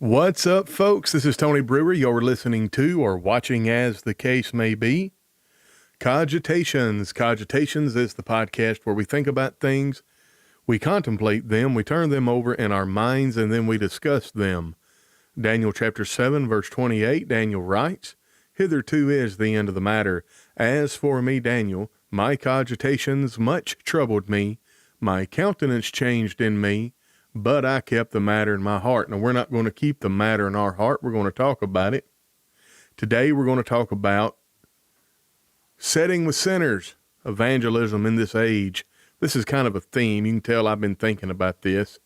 What's up, folks? This is Tony Brewer. You're listening to or watching, as the case may be, Cogitations. Cogitations is the podcast where we think about things, we contemplate them, we turn them over in our minds, and then we discuss them. Daniel chapter 7, verse 28, Daniel writes, "Hitherto is the end of the matter. As for me, Daniel, my cogitations much troubled me. My countenance changed in me, but I kept the matter in my heart." Now, we're not going to keep the matter in our heart. We're going to talk about it. Today, we're going to talk about setting with sinners, evangelism in this age. This is kind of a theme. You can tell I've been thinking about this.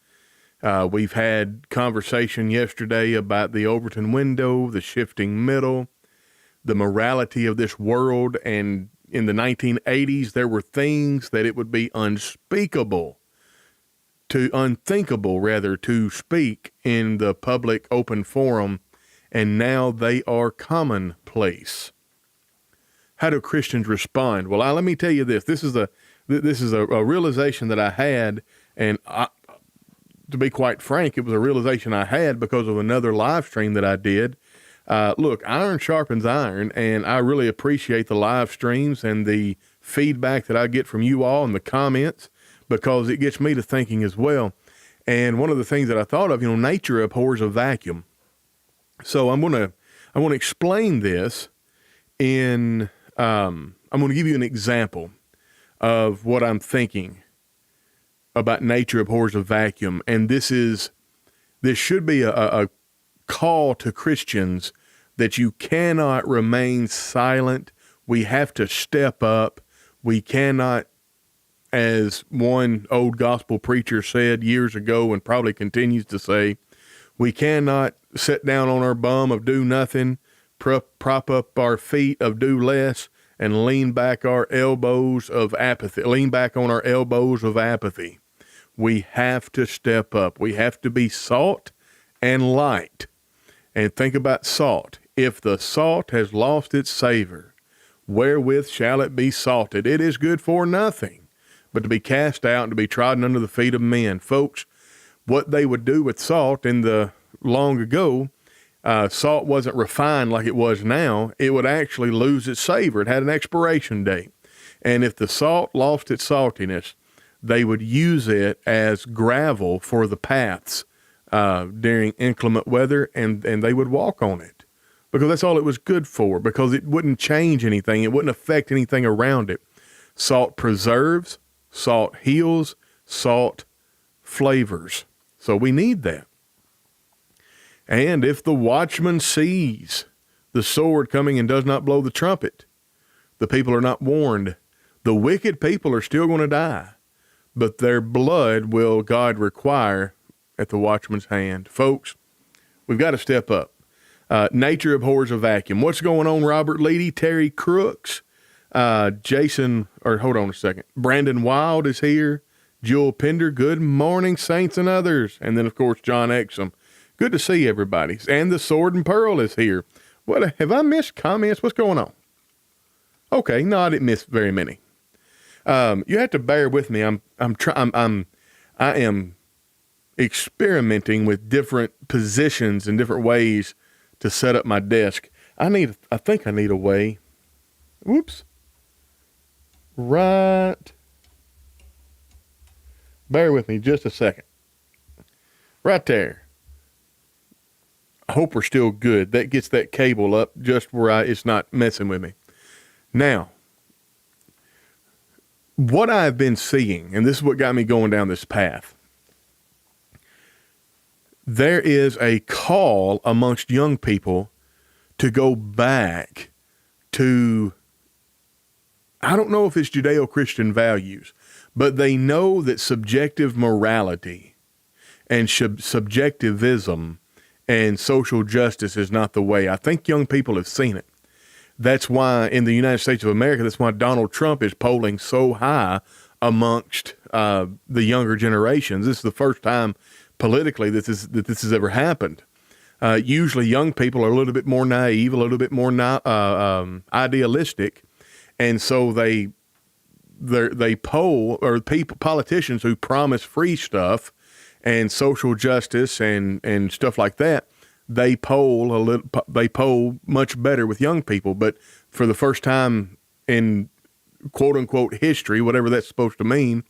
We've had conversation yesterday about the Overton window, the shifting middle, the morality of this world. And in the 1980s, there were things that it would be unthinkable to speak in the public open forum, and now they are commonplace. How do Christians respond? Well, let me tell you this. This is a realization that I had, and to be quite frank, it was a realization I had because of another live stream that I did. Look, iron sharpens iron, and I really appreciate the live streams and the feedback that I get from you all and the comments, because it gets me to thinking as well. And one of the things that I thought of, nature abhors a vacuum. So I want to explain this I'm going to give you an example of what I'm thinking about nature abhors a vacuum. And this should be a call to Christians that you cannot remain silent. We have to step up. We cannot, as one old gospel preacher said years ago and probably continues to say, we cannot sit down on our bum of do nothing, prop up our feet of do less, and lean back on our elbows of apathy. We have to step up. We have to be salt and light. And think about salt. If the salt has lost its savor, wherewith shall it be salted? It is good for nothing, but to be cast out and to be trodden under the feet of men. Folks, what they would do with salt in the long ago, salt wasn't refined like it was now. It would actually lose its savor. It had an expiration date. And if the salt lost its saltiness, they would use it as gravel for the paths during inclement weather, and they would walk on it because that's all it was good for, because it wouldn't change anything. It wouldn't affect anything around it. Salt preserves, salt heals, salt flavors. So we need that. And if the watchman sees the sword coming and does not blow the trumpet, the people are not warned. The wicked people are still going to die, but their blood will God require at the watchman's hand. Folks, we've got to step up. Nature abhors a vacuum. What's going on, Robert Leedy, Terry Crooks, Brandon Wild is here, Jewel Pender, good morning, saints and others. And then, of course, John Exum. Good to see everybody. And the Sword and Pearl is here. What, have I missed comments? What's going on? Okay, no, I didn't miss very many. You have to bear with me. I am experimenting with different positions and different ways to set up my desk. I think I need a way. Whoops. Right. Bear with me just a second. Right there. I hope we're still good. That gets that cable up just where it's not messing with me. Now, what I've been seeing, and this is what got me going down this path, there is a call amongst young people to go back to, I don't know if it's Judeo-Christian values, but they know that subjective morality and subjectivism and social justice is not the way. I think young people have seen it. That's why in the United States of America, that's why Donald Trump is polling so high amongst the younger generations. This is the first time politically that this has ever happened. Usually young people are a little bit more naive, a little bit more idealistic, and so they poll, or politicians who promise free stuff and social justice and stuff like that, they poll much better with young people. But for the first time in quote unquote history, whatever that's supposed to mean,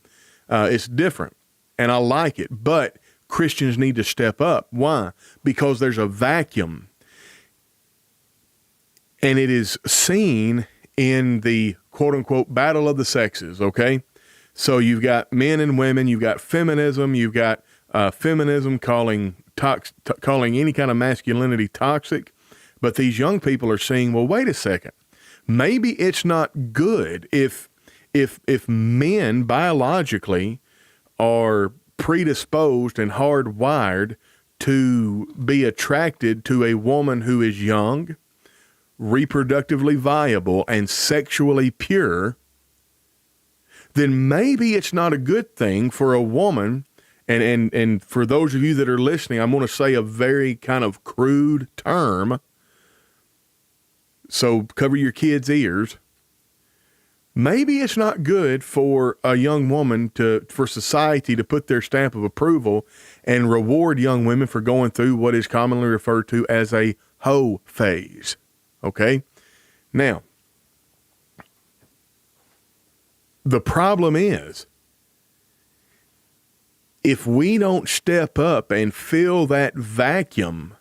it's different. And I like it. But Christians need to step up. Why? Because there's a vacuum. And it is seen in the quote unquote battle of the sexes, okay? So you've got men and women, you've got feminism, you've got feminism calling any kind of masculinity toxic. But these young people are saying, well, wait a second. Maybe it's not good if men biologically are predisposed and hardwired to be attracted to a woman who is young, reproductively viable, and sexually pure, then maybe it's not a good thing for a woman. And for those of you that are listening, I'm going to say a very kind of crude term, so cover your kids' ears. Maybe it's not good for a young woman for society to put their stamp of approval and reward young women for going through what is commonly referred to as a hoe phase. Okay? Now, the problem is, if we don't step up and fill that vacuum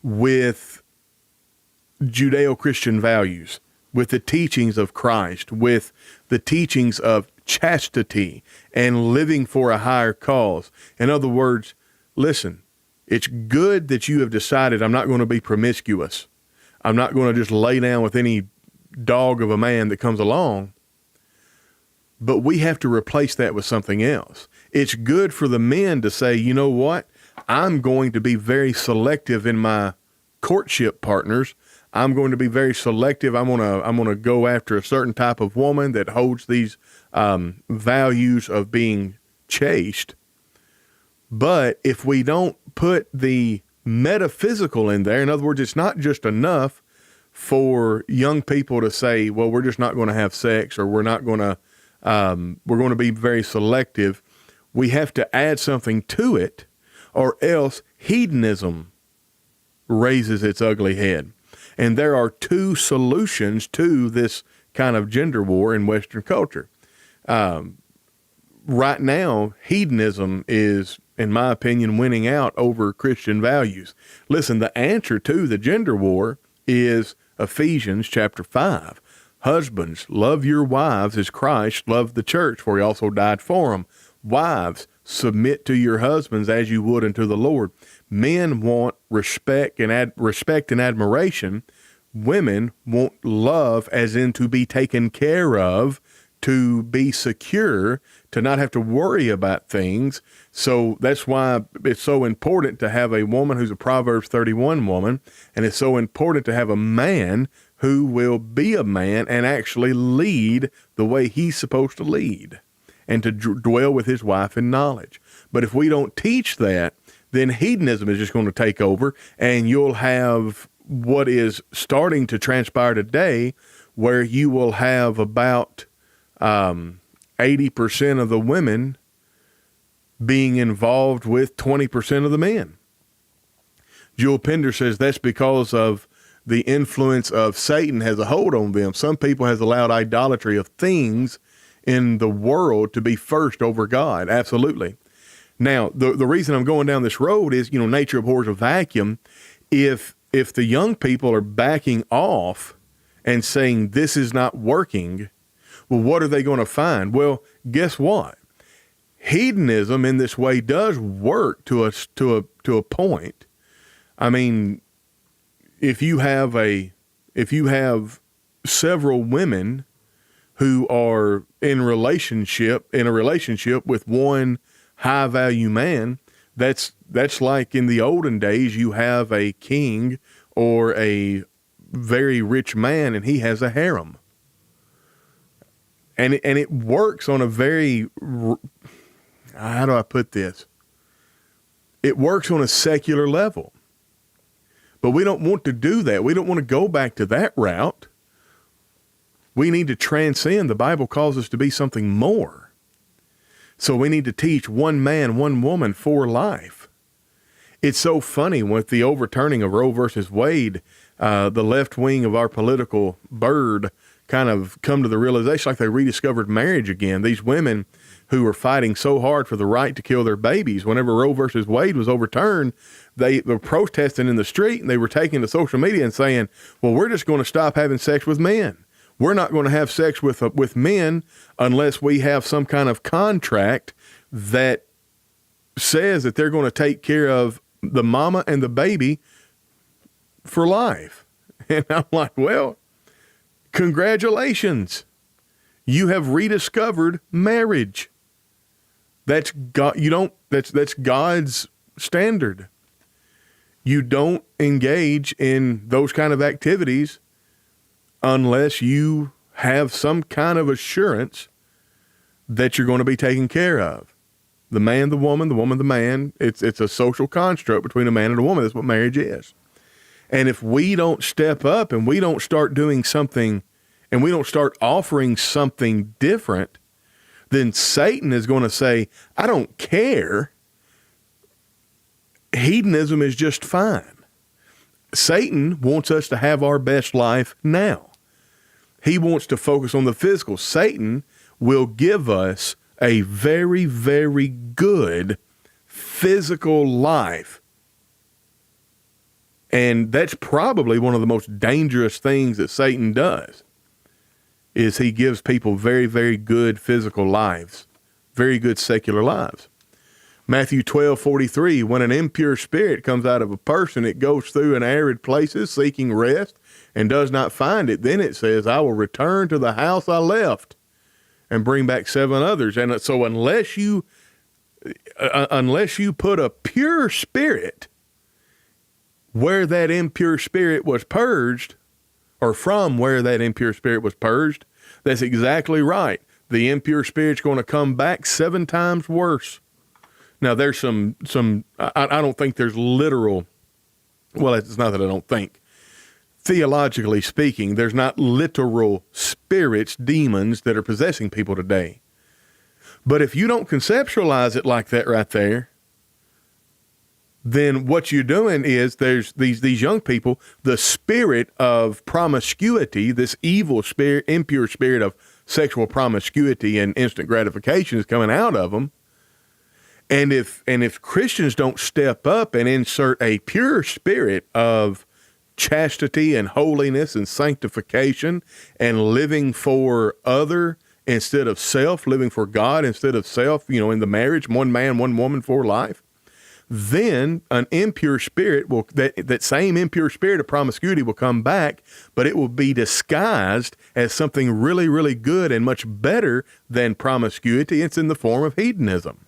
with Judeo-Christian values, with the teachings of Christ, with the teachings of chastity and living for a higher cause. In other words, listen, it's good that you have decided I'm not going to be promiscuous. I'm not going to just lay down with any dog of a man that comes along. But we have to replace that with something else. It's good for the men to say, you know what? I'm going to be very selective in my courtship partners. I'm going to be very selective. I'm going to go after a certain type of woman that holds these values of being chaste. But if we don't put the metaphysical in there, in other words, it's not just enough for young people to say, well, we're just not going to have sex, or we're going to be very selective. We have to add something to it, or else hedonism raises its ugly head. And there are two solutions to this kind of gender war in Western culture. Right now, hedonism is, in my opinion, winning out over Christian values. Listen, the answer to the gender war is Ephesians chapter 5. Husbands, love your wives as Christ loved the church, for he also died for them. Wives, submit to your husbands as you would unto the Lord. Men want respect and admiration. Women want love, as in to be taken care of, to be secure, to not have to worry about things. So that's why it's so important to have a woman who's a Proverbs 31 woman, and it's so important to have a man who will be a man and actually lead the way he's supposed to lead, and to dwell with his wife in knowledge. But if we don't teach that, then hedonism is just going to take over, and you'll have what is starting to transpire today, where you will have about 80% of the women being involved with 20% of the men. Jewel Pender says that's because of the influence of Satan has a hold on them. Some people has allowed idolatry of things in the world to be first over God. Absolutely. Now, the reason I'm going down this road is, nature abhors a vacuum. If the young people are backing off and saying this is not working, well, what are they going to find? Well, guess what? Hedonism in this way does work to a point. I mean, if you have several women who are in a relationship with one high value man, that's like in the olden days, you have a king or a very rich man and he has a harem. And it works on a very, how do I put this? It works on a secular level. But we don't want to do that. We don't want to go back to that route. We need to transcend. The Bible calls us to be something more. So we need to teach one man, one woman for life. It's so funny with the overturning of Roe versus Wade, the left wing of our political bird kind of come to the realization like they rediscovered marriage again. These women who were fighting so hard for the right to kill their babies, whenever Roe versus Wade was overturned, they were protesting in the street, and they were taking to social media and saying, well, we're just going to stop having sex with men. We're not going to have sex with men unless we have some kind of contract that says that they're going to take care of the mama and the baby for life. And I'm like, well, congratulations. You have rediscovered marriage. That's God. That's God's standard. You don't engage in those kind of activities unless you have some kind of assurance that you're going to be taken care of. The man, the woman, the man. It's a social construct between a man and a woman. That's what marriage is. And if we don't step up and we don't start doing something and we don't start offering something different, then Satan is going to say, I don't care. Hedonism is just fine. Satan wants us to have our best life now. He wants to focus on the physical. Satan will give us a very, very good physical life. And that's probably one of the most dangerous things that Satan does, is he gives people very, very good physical lives, very good secular lives. Matthew 12:43, when an impure spirit comes out of a person, it goes through an arid places seeking rest and does not find it. Then it says, I will return to the house I left and bring back 7 others. And so unless you put a pure spirit where that impure spirit was purged, or from where that impure spirit was purged, that's exactly right. The impure spirit's going to come back 7 times worse. Now, there's some I don't think there's literal, well, it's not that I don't think. Theologically speaking, there's not literal spirits, demons that are possessing people today. But if you don't conceptualize it like that right there, then what you're doing is there's these young people, the spirit of promiscuity, this evil spirit, impure spirit of sexual promiscuity and instant gratification is coming out of them. And if Christians don't step up and insert a pure spirit of chastity and holiness and sanctification and living for other instead of self, living for God instead of self, in the marriage, one man, one woman for life, then an impure spirit will, that same impure spirit of promiscuity will come back, but it will be disguised as something really, really good and much better than promiscuity. It's in the form of hedonism.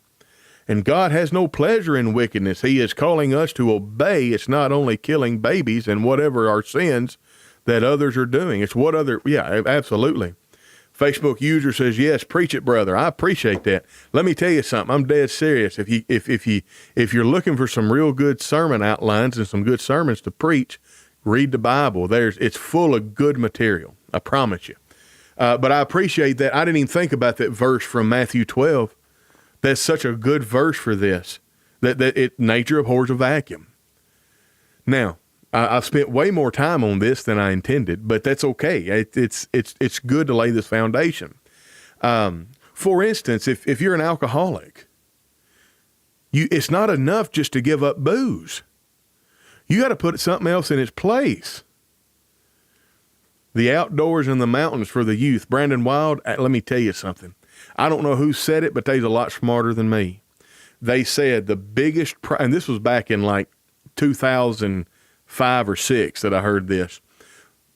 And God has no pleasure in wickedness. He is calling us to obey. It's not only killing babies and whatever our sins that others are doing. It's what yeah, absolutely. Facebook user says, yes, preach it, brother. I appreciate that. Let me tell you something. I'm dead serious. If you're looking for some real good sermon outlines and some good sermons to preach, read the Bible. It's full of good material. I promise you. But I appreciate that. I didn't even think about that verse from Matthew 12. That's such a good verse for this, that nature abhors a vacuum. Now, I've spent way more time on this than I intended, but that's okay. It's good to lay this foundation. For instance, if you're an alcoholic, it's not enough just to give up booze. You got to put something else in its place. The outdoors and the mountains for the youth. Brandon Wild, let me tell you something. I don't know who said it, but they's a lot smarter than me. They said the biggest, and this was back in like 2005 or 6 that I heard this.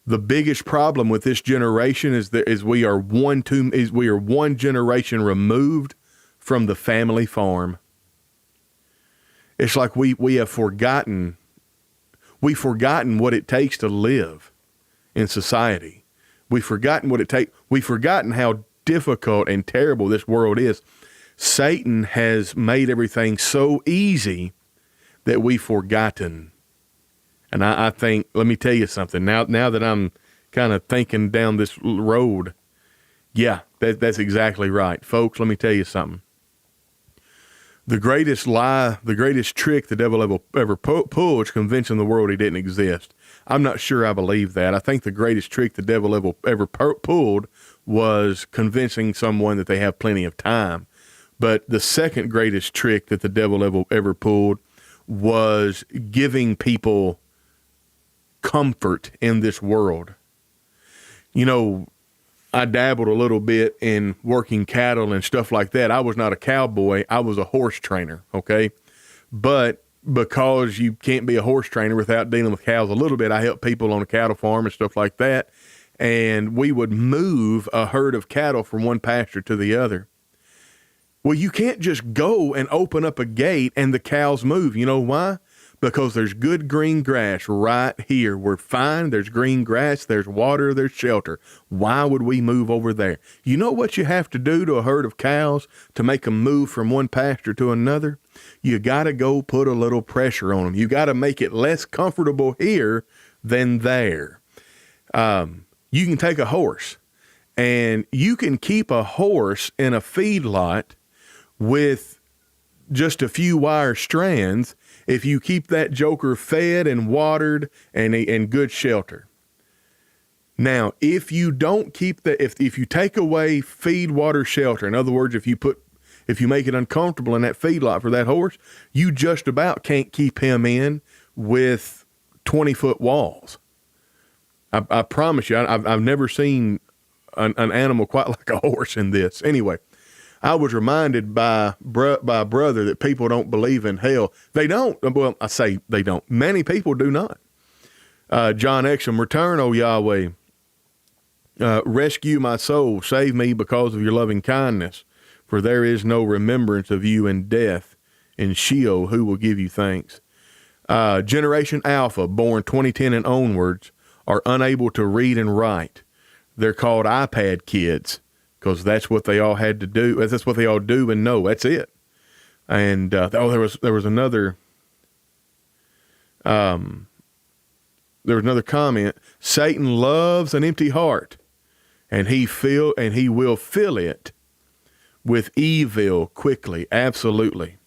The biggest problem with this generation is we are one generation removed from the family farm. It's like we have forgotten. We've forgotten what it takes to live in society. We've forgotten what it takes. We've forgotten how difficult and terrible this world is. Satan has made everything so easy that we've forgotten. And I think, let me tell you something. Now that I'm kind of thinking down this road, yeah, that's exactly right. Folks, let me tell you something. The greatest lie, the greatest trick the devil ever pulled is convincing the world he didn't exist. I'm not sure I believe that. I think the greatest trick the devil ever pulled was convincing someone that they have plenty of time. But the second greatest trick that the devil ever pulled was giving people comfort in this world. You know, I dabbled a little bit in working cattle and stuff like that. I was not a cowboy. I was a horse trainer, okay? But because you can't be a horse trainer without dealing with cows a little bit, I helped people on a cattle farm and stuff like that. And we would move a herd of cattle from one pasture to the other. Well, you can't just go and open up a gate and the cows move. You know why? Because there's good green grass right here. We're fine. There's green grass. There's water. There's shelter. Why would we move over there? You know what you have to do to a herd of cows to make them move from one pasture to another? You got to go put a little pressure on them. You got to make it less comfortable here than there. You can take a horse and you can keep a horse in a feedlot with just a few wire strands if you keep that joker fed and watered and good shelter. Now, if you don't keep that, if you take away feed, water, shelter, in other words, if you make it uncomfortable in that feedlot for that horse, you just about can't keep him in with 20-foot walls. I promise you, I've never seen an animal quite like a horse in this. Anyway, I was reminded by a brother that people don't believe in hell. They don't. Well, I say they don't. Many people do not. John Exum, return, O Yahweh. Rescue my soul. Save me because of your loving kindness. For there is no remembrance of you in death. In Sheol, who will give you thanks? Generation Alpha, born 2010 and onwards, are unable to read and write. They're called iPad kids, because that's what they all had to do. That's what they all do and know. That's it. And there was another comment. Satan loves an empty heart, and he will fill it with evil quickly. Absolutely.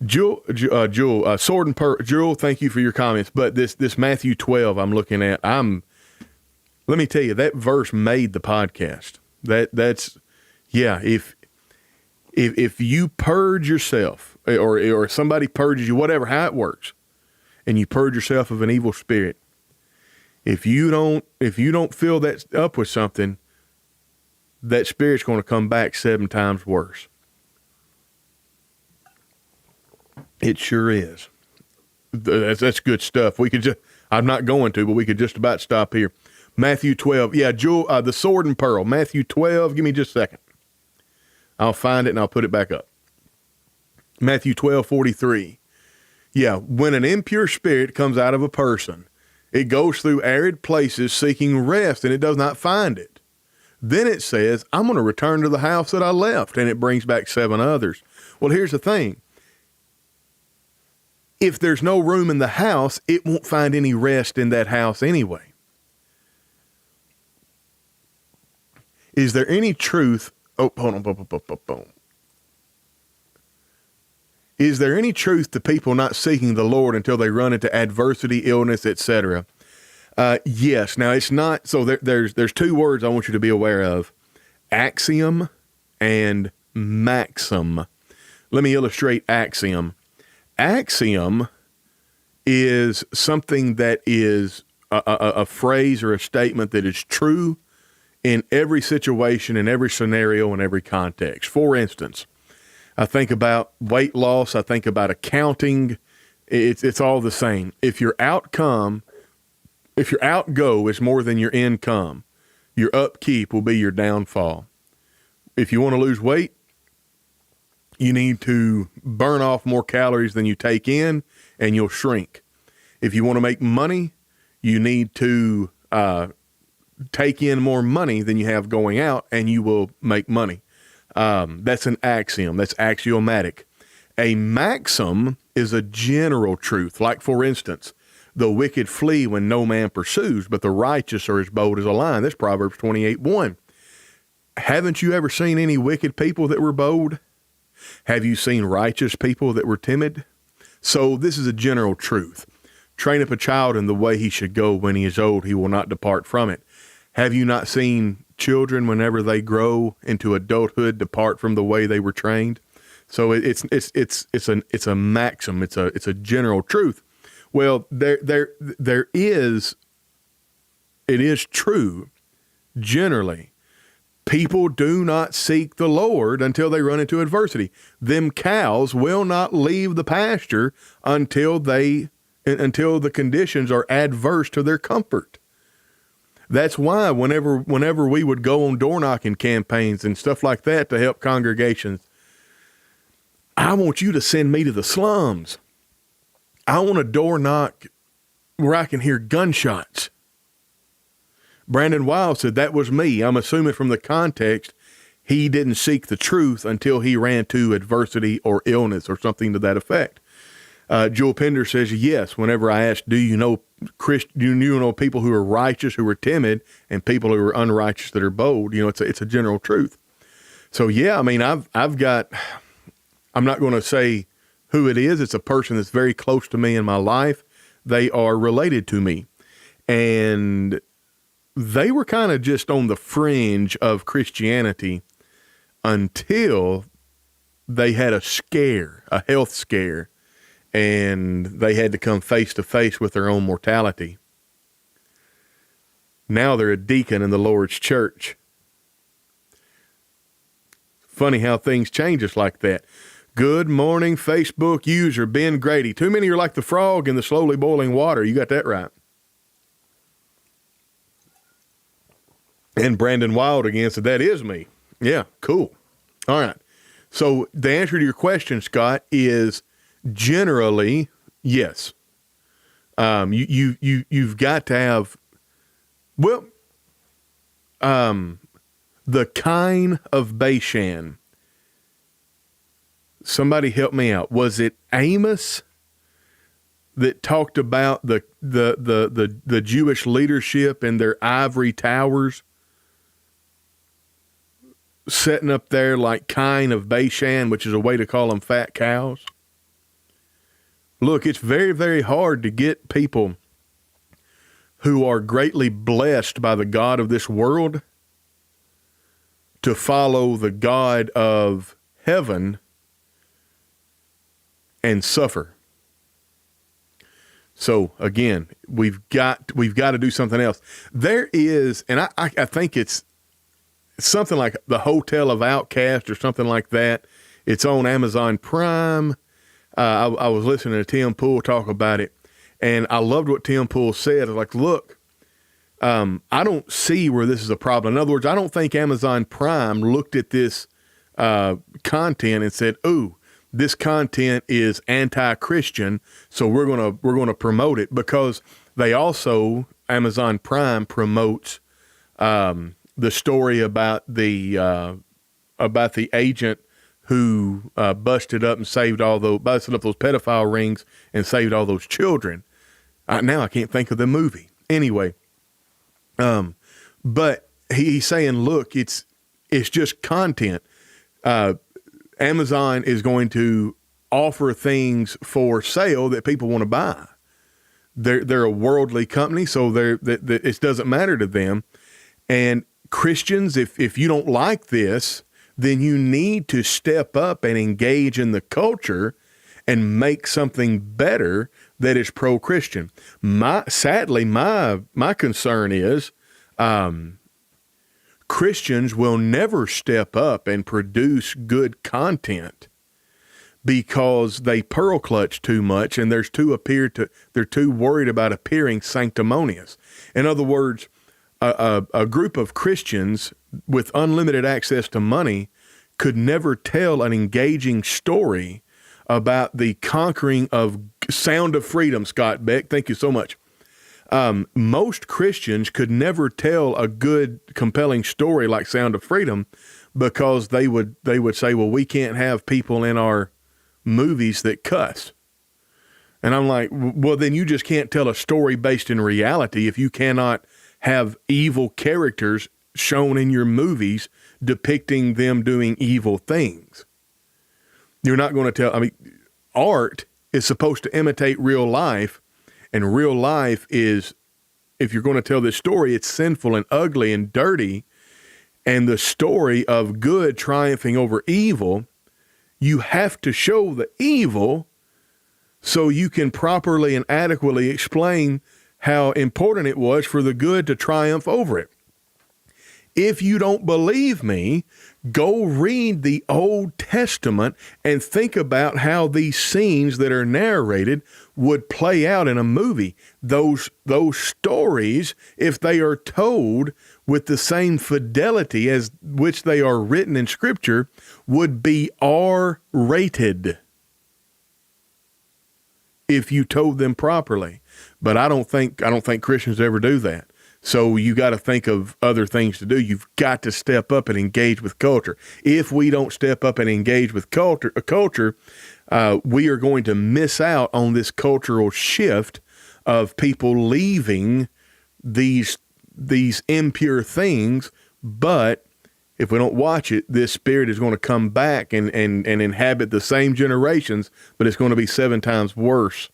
Jewel, Sword and Pearl. Jewel, thank you for your comments. But this Matthew 12 I'm looking at, let me tell you, that verse made the podcast. That's if you purge yourself or somebody purges you, whatever, how it works, and you purge yourself of an evil spirit, if you don't fill that up with something, that spirit's going to come back 7 times worse. It sure is. That's good stuff. I'm not going to, but we could just about stop here. Matthew 12. Yeah, Jewel, the Sword and Pearl. Matthew 12. Give me just a second. I'll find it and I'll put it back up. Matthew 12:43. Yeah, when an impure spirit comes out of a person, it goes through arid places seeking rest and it does not find it. Then it says, I'm going to return to the house that I left, and it brings back 7 others. Well, here's the thing. If there's no room in the house, it won't find any rest in that house anyway. Is there any truth? Oh, hold on. Boom. Is there any truth to people not seeking the Lord until they run into adversity, illness, etc.? Yes. Now it's not. So there's 2 words I want you to be aware of: axiom and maxim. Let me illustrate axiom. Axiom is something that is a phrase or a statement that is true in every situation, in every scenario, in every context. For instance, I think about weight loss. I think about accounting. It's all the same. If your outgo is more than your income, your upkeep will be your downfall. If you want to lose weight, you need to burn off more calories than you take in, and you'll shrink. If you want to make money, you need to take in more money than you have going out, and you will make money. That's an axiom. That's axiomatic. A maxim is a general truth. Like, for instance, the wicked flee when no man pursues, but the righteous are as bold as a lion. That's Proverbs 28:1. Haven't you ever seen any wicked people that were bold? Have you seen righteous people that were timid? So this is a general truth. Train up a child in the way he should go. When he is old, he will not depart from it. Have you not seen children, whenever they grow into adulthood, depart from the way they were trained? So it's a maxim. It's a general truth. Well, it is true. Generally, people do not seek the Lord until they run into adversity. Them cows will not leave the pasture until the conditions are adverse to their comfort. That's why whenever we would go on door knocking campaigns and stuff like that to help congregations, I want you to send me to the slums. I want a door knock where I can hear gunshots. Brandon Wild said that was me. I'm assuming from the context, he didn't seek the truth until he ran to adversity or illness or something to that effect. Joel Pender says, yes, whenever I ask, do you know people who are righteous, who are timid, and people who are unrighteous that are bold? It's a general truth. So yeah, I mean, I'm not going to say who it is. It's a person that's very close to me in my life. They are related to me. And they were kind of just on the fringe of Christianity until they had a health scare, and they had to come face to face with their own mortality. Now they're a deacon in the Lord's church. Funny how things change just like that. Good morning, Facebook user Ben Grady. Too many are like the frog in the slowly boiling water. You got that right. And Brandon Wild again said, that is me. Yeah, cool. All right. So the answer to your question, Scott, is generally yes. You've got to have, the kind of Bashan. Somebody help me out. Was it Amos that talked about the Jewish leadership and their ivory towers setting up there like Cain of Bashan, which is a way to call them fat cows? Look, it's very, very hard to get people who are greatly blessed by the God of this world to follow the God of heaven and suffer. So again, we've got to do something else. There is, and I think it's something like The Hotel of Outcast or something like that. It's on Amazon Prime. I was listening to Tim Pool talk about it, and I loved what Tim Pool said. Like, look, I don't see where this is a problem. In other words, I don't think Amazon Prime looked at this content and said, "Ooh, this content is anti-Christian, so we're gonna promote it," because they also, Amazon Prime promotes the story about the agent who busted up those pedophile rings and saved all those children. Now I can't think of the movie. Anyway, but he's saying, look, it's just content. Amazon is going to offer things for sale that people want to buy. They're a worldly company, so it doesn't matter to them. And Christians, if you don't like this, then you need to step up and engage in the culture and make something better that is pro-Christian. Sadly, my concern is Christians will never step up and produce good content because they pearl clutch too much, and they're too worried about appearing sanctimonious. In other words, a group of Christians with unlimited access to money could never tell an engaging story about the conquering of Sound of Freedom. Scott Beck, thank you so much. Most Christians could never tell a good, compelling story like Sound of Freedom because they would say, well, we can't have people in our movies that cuss. And I'm like, well, then you just can't tell a story based in reality if you cannot have evil characters shown in your movies depicting them doing evil things. You're not going to tell, art is supposed to imitate real life, and real life is, if you're going to tell this story, it's sinful and ugly and dirty, and the story of good triumphing over evil, you have to show the evil so you can properly and adequately explain how important it was for the good to triumph over it. If you don't believe me, go read the Old Testament and think about how these scenes that are narrated would play out in a movie. Those stories, if they are told with the same fidelity as which they are written in Scripture, would be R-rated if you told them properly. But I don't think Christians ever do that. So you got to think of other things to do. You've got to step up and engage with culture. If we don't step up and engage with culture, we are going to miss out on this cultural shift of people leaving these impure things. But if we don't watch it, this spirit is going to come back and inhabit the same generations, but it's going to be 7 times worse.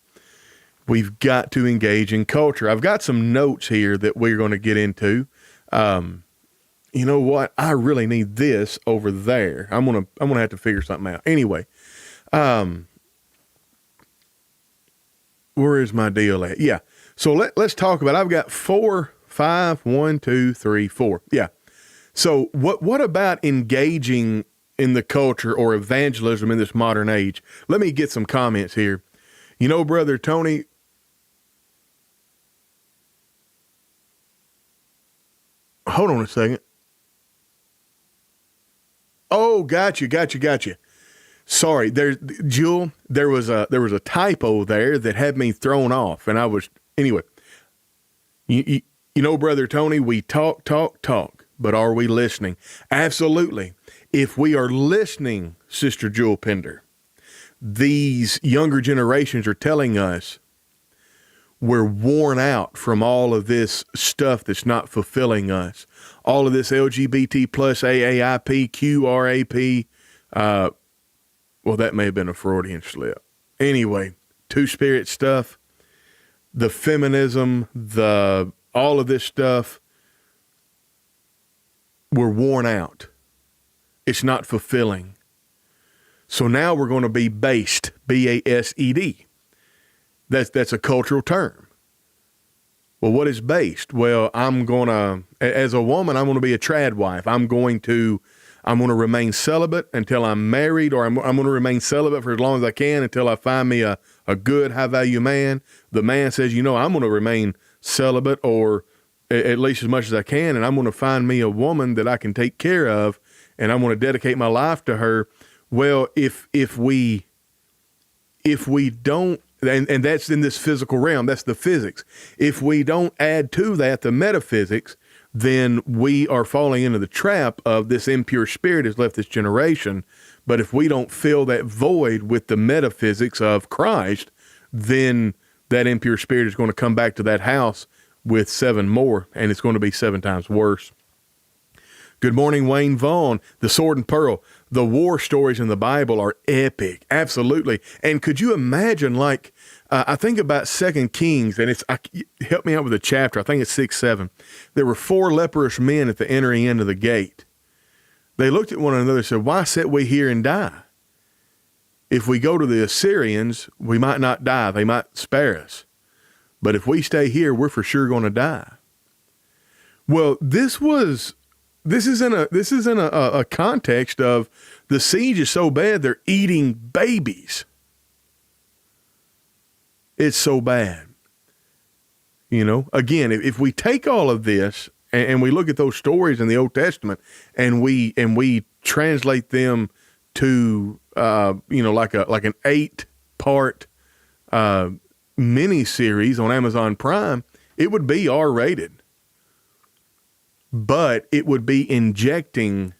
We've got to engage in culture. I've got some notes here that we're going to get into. You know what? I really need this over there. I'm gonna have to figure something out. Anyway, where is my deal at? Yeah. So let's talk about. I've got 4, 5, 1, 2, 3, 4. Yeah. So what about engaging in the culture or evangelism in this modern age? Let me get some comments here. You know, Brother Tony. Hold on a second. Oh, gotcha. Sorry, Jewel, there was a typo there that had me thrown off, and I was, anyway. You know, Brother Tony, we talk, but are we listening? Absolutely. If we are listening, Sister Jewel Pender, these younger generations are telling us we're worn out from all of this stuff that's not fulfilling us. All of this LGBT plus AAIP, QRAP. Well, that may have been a Freudian slip. Anyway, two-spirit stuff, the feminism, all of this stuff, we're worn out. It's not fulfilling. So now we're going to be based, B-A-S-E-D. That's a cultural term. Well, what is based? Well, as a woman, I'm going to be a trad wife. I'm going to remain celibate until I'm married, or I'm going to remain celibate for as long as I can until I find me a good, high-value man. The man says, I'm going to remain celibate, or at least as much as I can, and I'm going to find me a woman that I can take care of, and I'm going to dedicate my life to her. Well, if we don't, and that's in this physical realm, that's the physics. If we don't add to that the metaphysics, then we are falling into the trap of this impure spirit has left this generation. But if we don't fill that void with the metaphysics of Christ, then that impure spirit is going to come back to that house with 7 more, and it's going to be 7 times worse. Good morning, Wayne Vaughn. The Sword and Pearl. The war stories in the Bible are epic. Absolutely. And could you imagine, I think about 2 Kings, and help me out with the chapter. I think it's 6, 7. There were 4 leprous men at the entering end of the gate. They looked at one another and said, "Why sit we here and die? If we go to the Assyrians, we might not die. They might spare us. But if we stay here, we're for sure going to die." Well, this is in a context of the siege is so bad they're eating babies. It's so bad. Again, if we take all of this and we look at those stories in the Old Testament and we translate them to like an 8-part mini series on Amazon Prime, it would be R-rated. But it would be injecting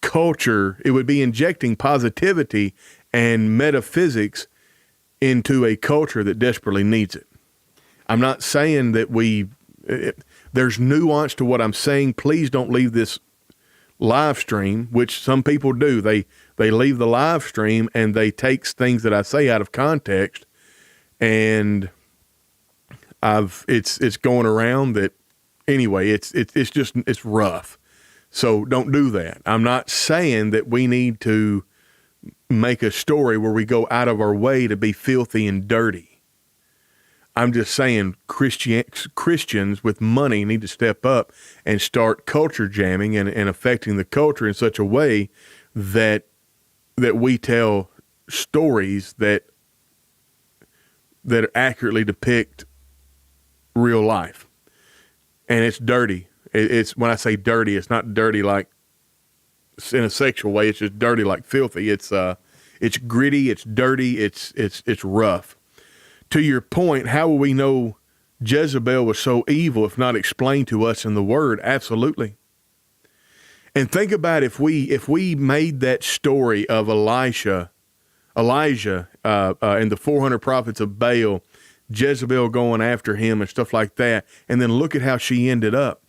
culture, it would be injecting positivity and metaphysics into a culture that desperately needs it. I'm not saying that there's nuance to what I'm saying. Please don't leave this live stream, which some people do. They leave the live stream and they take things that I say out of context, and it's going around that anyway. It's rough. So don't do that. I'm not saying that we need to make a story where we go out of our way to be filthy and dirty. I'm just saying Christians with money need to step up and start culture jamming and affecting the culture in such a way that we tell stories that accurately depict real life. And it's dirty. It's when I say dirty, it's not dirty like in a sexual way. It's just dirty like filthy. It's gritty. It's dirty. It's rough. To your point, how will we know Jezebel was so evil if not explained to us in the Word? Absolutely. And think about if we made that story of Elijah, and the 400 prophets of Baal, Jezebel going after him and stuff like that, and then look at how she ended up.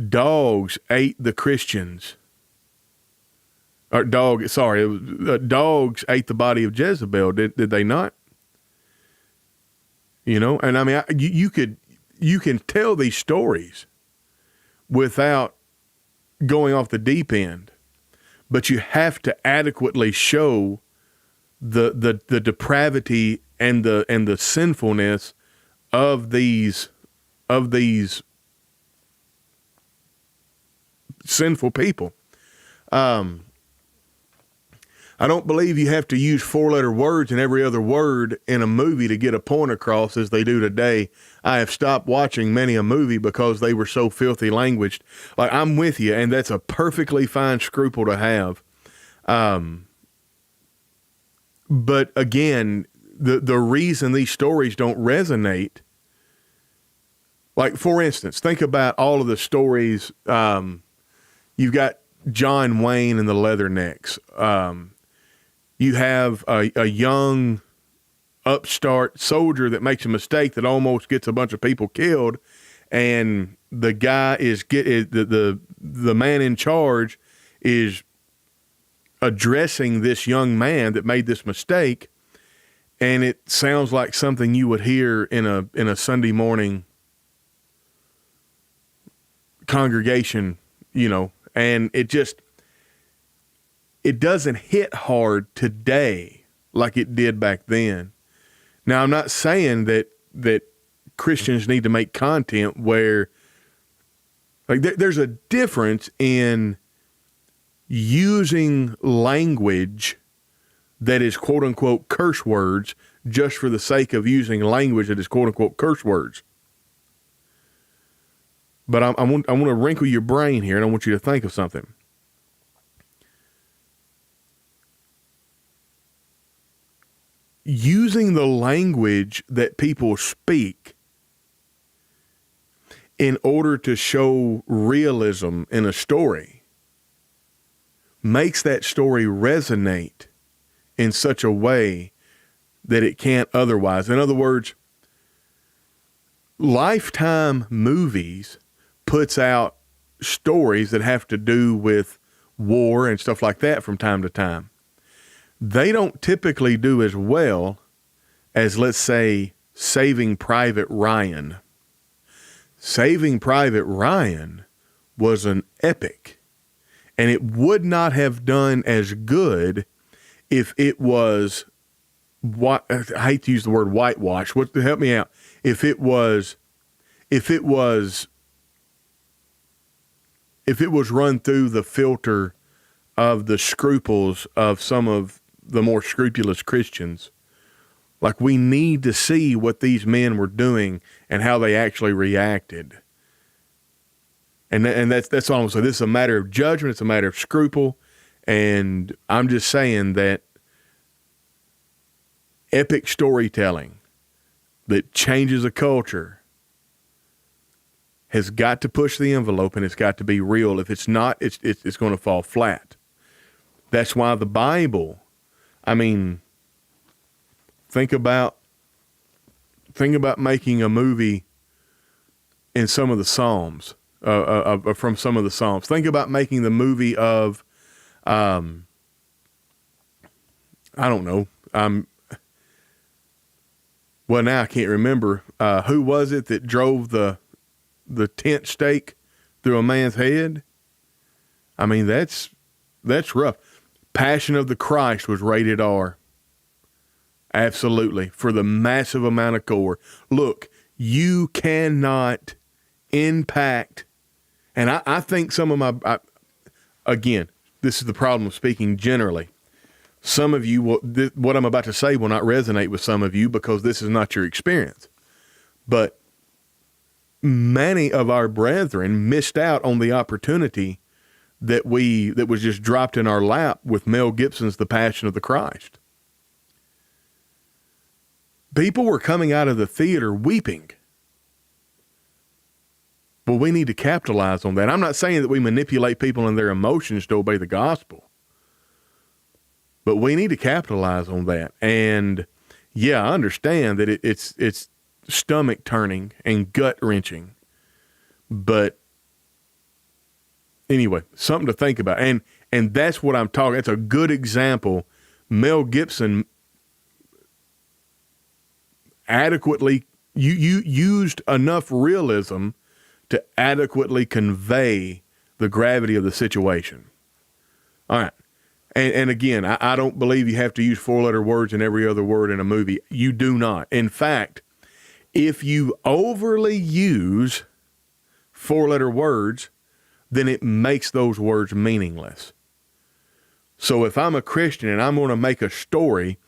Dogs ate the Christians. Dogs ate the body of Jezebel. Did they not? You know, and I mean, you can tell these stories without going off the deep end, but you have to adequately show the depravity and the sinfulness of these sinful people. I don't believe you have to use 4-letter words in every other word in a movie to get a point across as they do today. I have stopped watching many a movie because they were so filthy languaged. Like, I'm with you, and that's a perfectly fine scruple to have. But again, the reason these stories don't resonate, like, for instance, think about all of the stories. You've got John Wayne and the Leathernecks. You have a young upstart soldier that makes a mistake that almost gets a bunch of people killed, and the guy the man in charge is addressing this young man that made this mistake, and it sounds like something you would hear in a Sunday morning congregation, you know, and it doesn't hit hard today like it did back then. Now, I'm not saying that Christians need to make content where, like, there's a difference in using language that is quote unquote curse words just for the sake of using language that is quote unquote curse words. But I want to wrinkle your brain here, and I want you to think of something. Using the language that people speak in order to show realism in a story makes that story resonate in such a way that it can't otherwise. In other words, Lifetime Movies puts out stories that have to do with war and stuff like that from time to time. They don't typically do as well as, let's say, Saving Private Ryan. Saving Private Ryan was an epic, and it would not have done as good if it was, I hate to use the word whitewash. Help me out. If it was run through the filter of the scruples of some of the more scrupulous Christians. Like, we need to see what these men were doing and how they actually reacted. And that's all I'm saying. This is a matter of judgment. It's a matter of scruple. And I'm just saying that epic storytelling that changes a culture has got to push the envelope, and it's got to be real. If it's not, it's going to fall flat. That's why the Bible, I mean, think about making a movie in some of the Psalms. from some of the Psalms. Think about making the movie of, I don't know. Well, now I can't remember. Who was it that drove the tent stake through a man's head? I mean, that's rough. Passion of the Christ was rated R. Absolutely. For the massive amount of gore. Look, you cannot impact, and I think some of again, this is the problem of speaking generally. Some of you, what I'm about to say will not resonate with some of you because this is not your experience. But many of our brethren missed out on the opportunity that was just dropped in our lap with Mel Gibson's The Passion of the Christ. People were coming out of the theater weeping. Well, we need to capitalize on that. I'm not saying that we manipulate people and their emotions to obey the gospel. But we need to capitalize on that. And yeah, I understand that it's stomach turning and gut wrenching. But anyway, something to think about. And that's what I'm talking. It's a good example. Mel Gibson adequately you used enough realism to adequately convey the gravity of the situation. All right. And again, I don't believe you have to use 4-letter words in every other word in a movie. You do not. In fact, if you overly use 4-letter words, then it makes those words meaningless. So if I'm a Christian and I'm going to make a story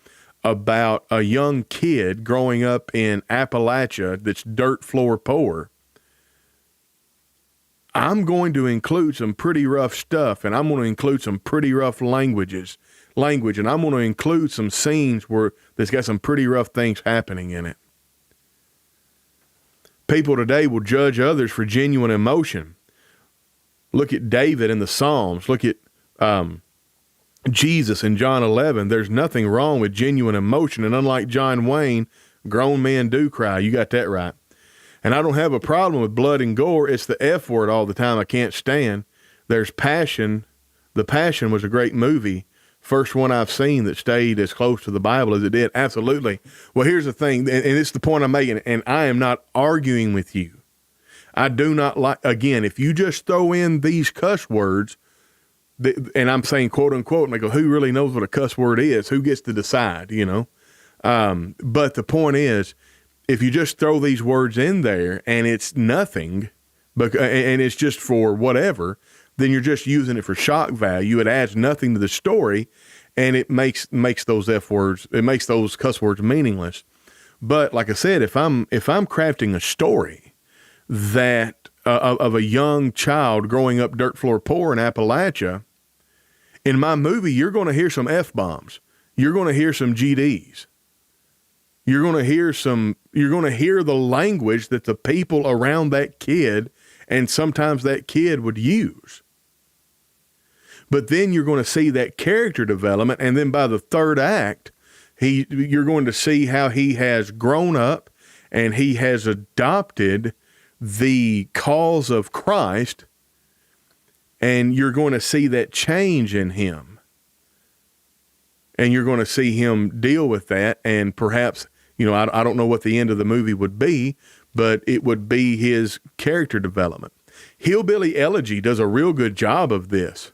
about a young kid growing up in Appalachia that's dirt floor poor, I'm going to include some pretty rough stuff, and I'm going to include some pretty rough language, and I'm going to include some scenes where there's got some pretty rough things happening in it. People today will judge others for genuine emotion. Look at David in the Psalms. Look at Jesus in John 11. There's nothing wrong with genuine emotion, and unlike John Wayne, grown men do cry. You got that right. And I don't have a problem with blood and gore. It's the F word all the time I can't stand. There's Passion. The Passion was a great movie. First one I've seen that stayed as close to the Bible as it did. Absolutely. Well, here's the thing, and it's the point I'm making, and I am not arguing with you. I do not like, again, if you just throw in these cuss words, and I'm saying quote unquote, and I go, who really knows what a cuss word is? Who gets to decide, you know? But the point is, if you just throw these words in there and it's nothing, and it's just for whatever, then you're just using it for shock value. It adds nothing to the story, and it makes those F words, it makes those cuss words meaningless. But like I said, if I'm crafting a story that of a young child growing up dirt floor poor in Appalachia, in my movie, you're going to hear some F-bombs. You're going to hear some GDs. You're going to hear the language that the people around that kid and sometimes that kid would use. But then you're going to see that character development, and then by the third act, you're going to see how he has grown up and he has adopted the cause of Christ, and you're going to see that change in him. And you're going to see him deal with that, and perhaps, you know, I don't know what the end of the movie would be, but it would be his character development. Hillbilly Elegy does a real good job of this.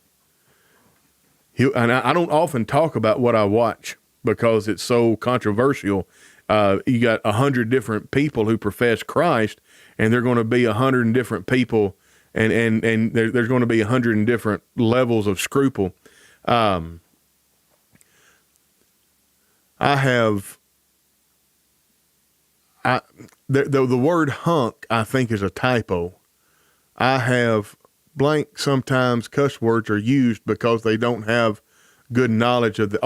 And I don't often talk about what I watch because it's so controversial. You got 100 different people who profess Christ, and they're going to be 100 different people, and there's going to be 100 different levels of scruple. The word hunk, I think, is a typo. I have blank. Sometimes cuss words are used because they don't have good knowledge of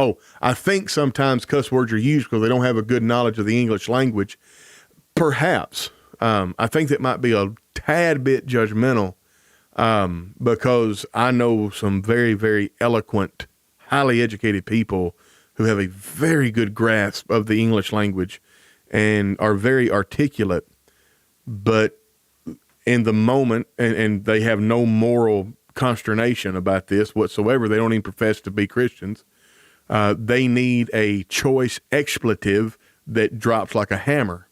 I think sometimes cuss words are used because they don't have a good knowledge of the English language. Perhaps. I think that might be a tad bit judgmental, because I know some very, very eloquent, highly educated people who have a very good grasp of the English language and are very articulate. But in the moment, and they have no moral consternation about this whatsoever. They don't even profess to be Christians. They need a choice expletive that drops like a hammer.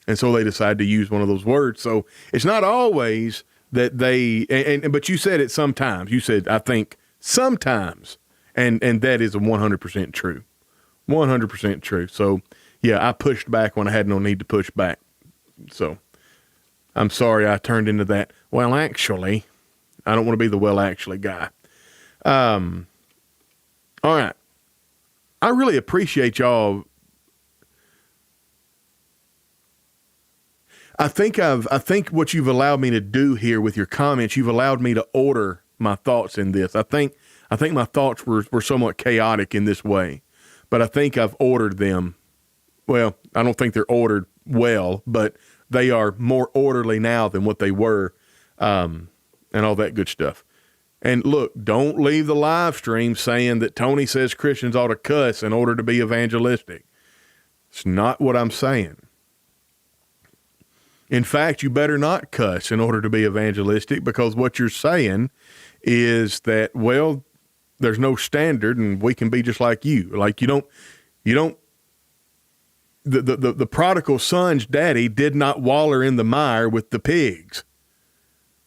And so they decide to use one of those words. So it's not always that but you said it sometimes. You said, I think, sometimes. And that is 100% true. 100% true. So, yeah, I pushed back when I had no need to push back. So I'm sorry I turned into that. Well, actually, I don't want to be the well, actually guy. All right. I really appreciate y'all. I think what you've allowed me to do here with your comments, you've allowed me to order my thoughts in this. I think my thoughts were somewhat chaotic in this way, but I think I've ordered them. Well, I don't think they're ordered well, but they are more orderly now than what they were, and all that good stuff. And look, don't leave the live stream saying that Tony says Christians ought to cuss in order to be evangelistic. It's not what I'm saying. In fact, you better not cuss in order to be evangelistic, because what you're saying is that, well, there's no standard and we can be just like you. Like the prodigal son's daddy did not waller in the mire with the pigs.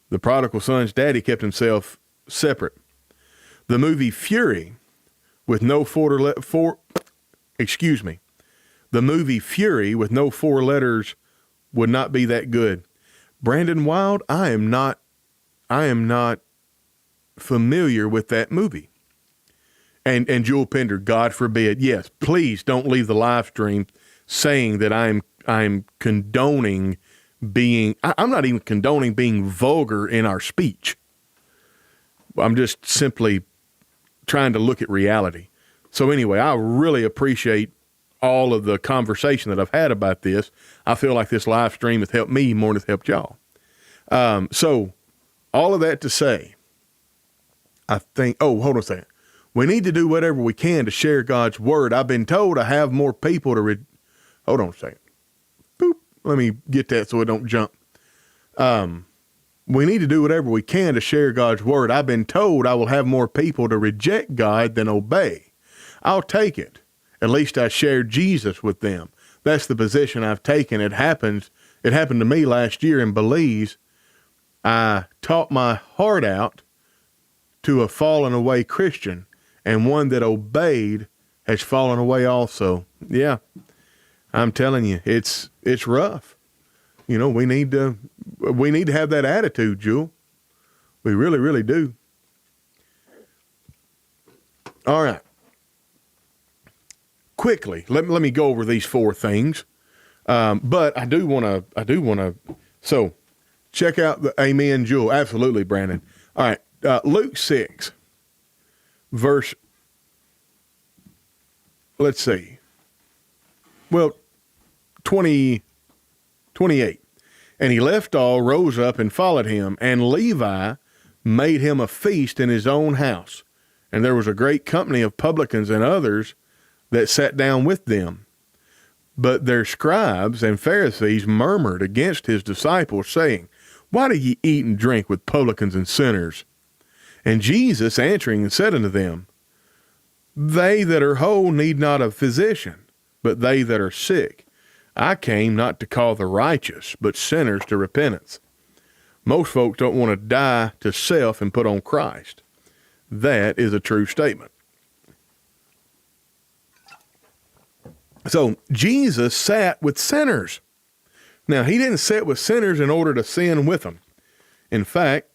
The prodigal son's daddy kept himself separate. The movie Fury with no the movie Fury with no 4 letters would not be that good. Brandon Wild, I am not familiar with that movie. And Jewel Pender, God forbid, yes, please don't leave the live stream saying that I'm condoning being, I'm not even condoning being vulgar in our speech. I'm just simply trying to look at reality. So anyway, I really appreciate all of the conversation that I've had about this. I feel like this live stream has helped me more than it's helped y'all. So all of that to say, I think, hold on a second. We need to do whatever we can to share God's word. I've been told I have more people to hold on a second. Boop. Let me get that so it don't jump. We need to do whatever we can to share God's word. I've been told I will have more people to reject God than obey. I'll take it. At least I shared Jesus with them. That's the position I've taken. It happened to me last year in Belize. I taught my heart out to a fallen away Christian, and one that obeyed has fallen away also. Yeah, I'm telling you, it's rough. You know, we need to have that attitude, Jewel. We really, really do. All right. Quickly, let me go over these 4 things. But I do want to, so check out the amen, Jewel. Absolutely, Brandon. All right. Luke 6, verse, let's see. Well, 28. And he left all, rose up, and followed him. And Levi made him a feast in his own house. And there was a great company of publicans and others that sat down with them. But their scribes and Pharisees murmured against his disciples, saying, Why do ye eat and drink with publicans and sinners? And Jesus answering said unto them, They that are whole need not a physician, but they that are sick. I came not to call the righteous, but sinners to repentance. Most folks don't want to die to self and put on Christ. That is a true statement. So Jesus sat with sinners. Now, he didn't sit with sinners in order to sin with them. In fact,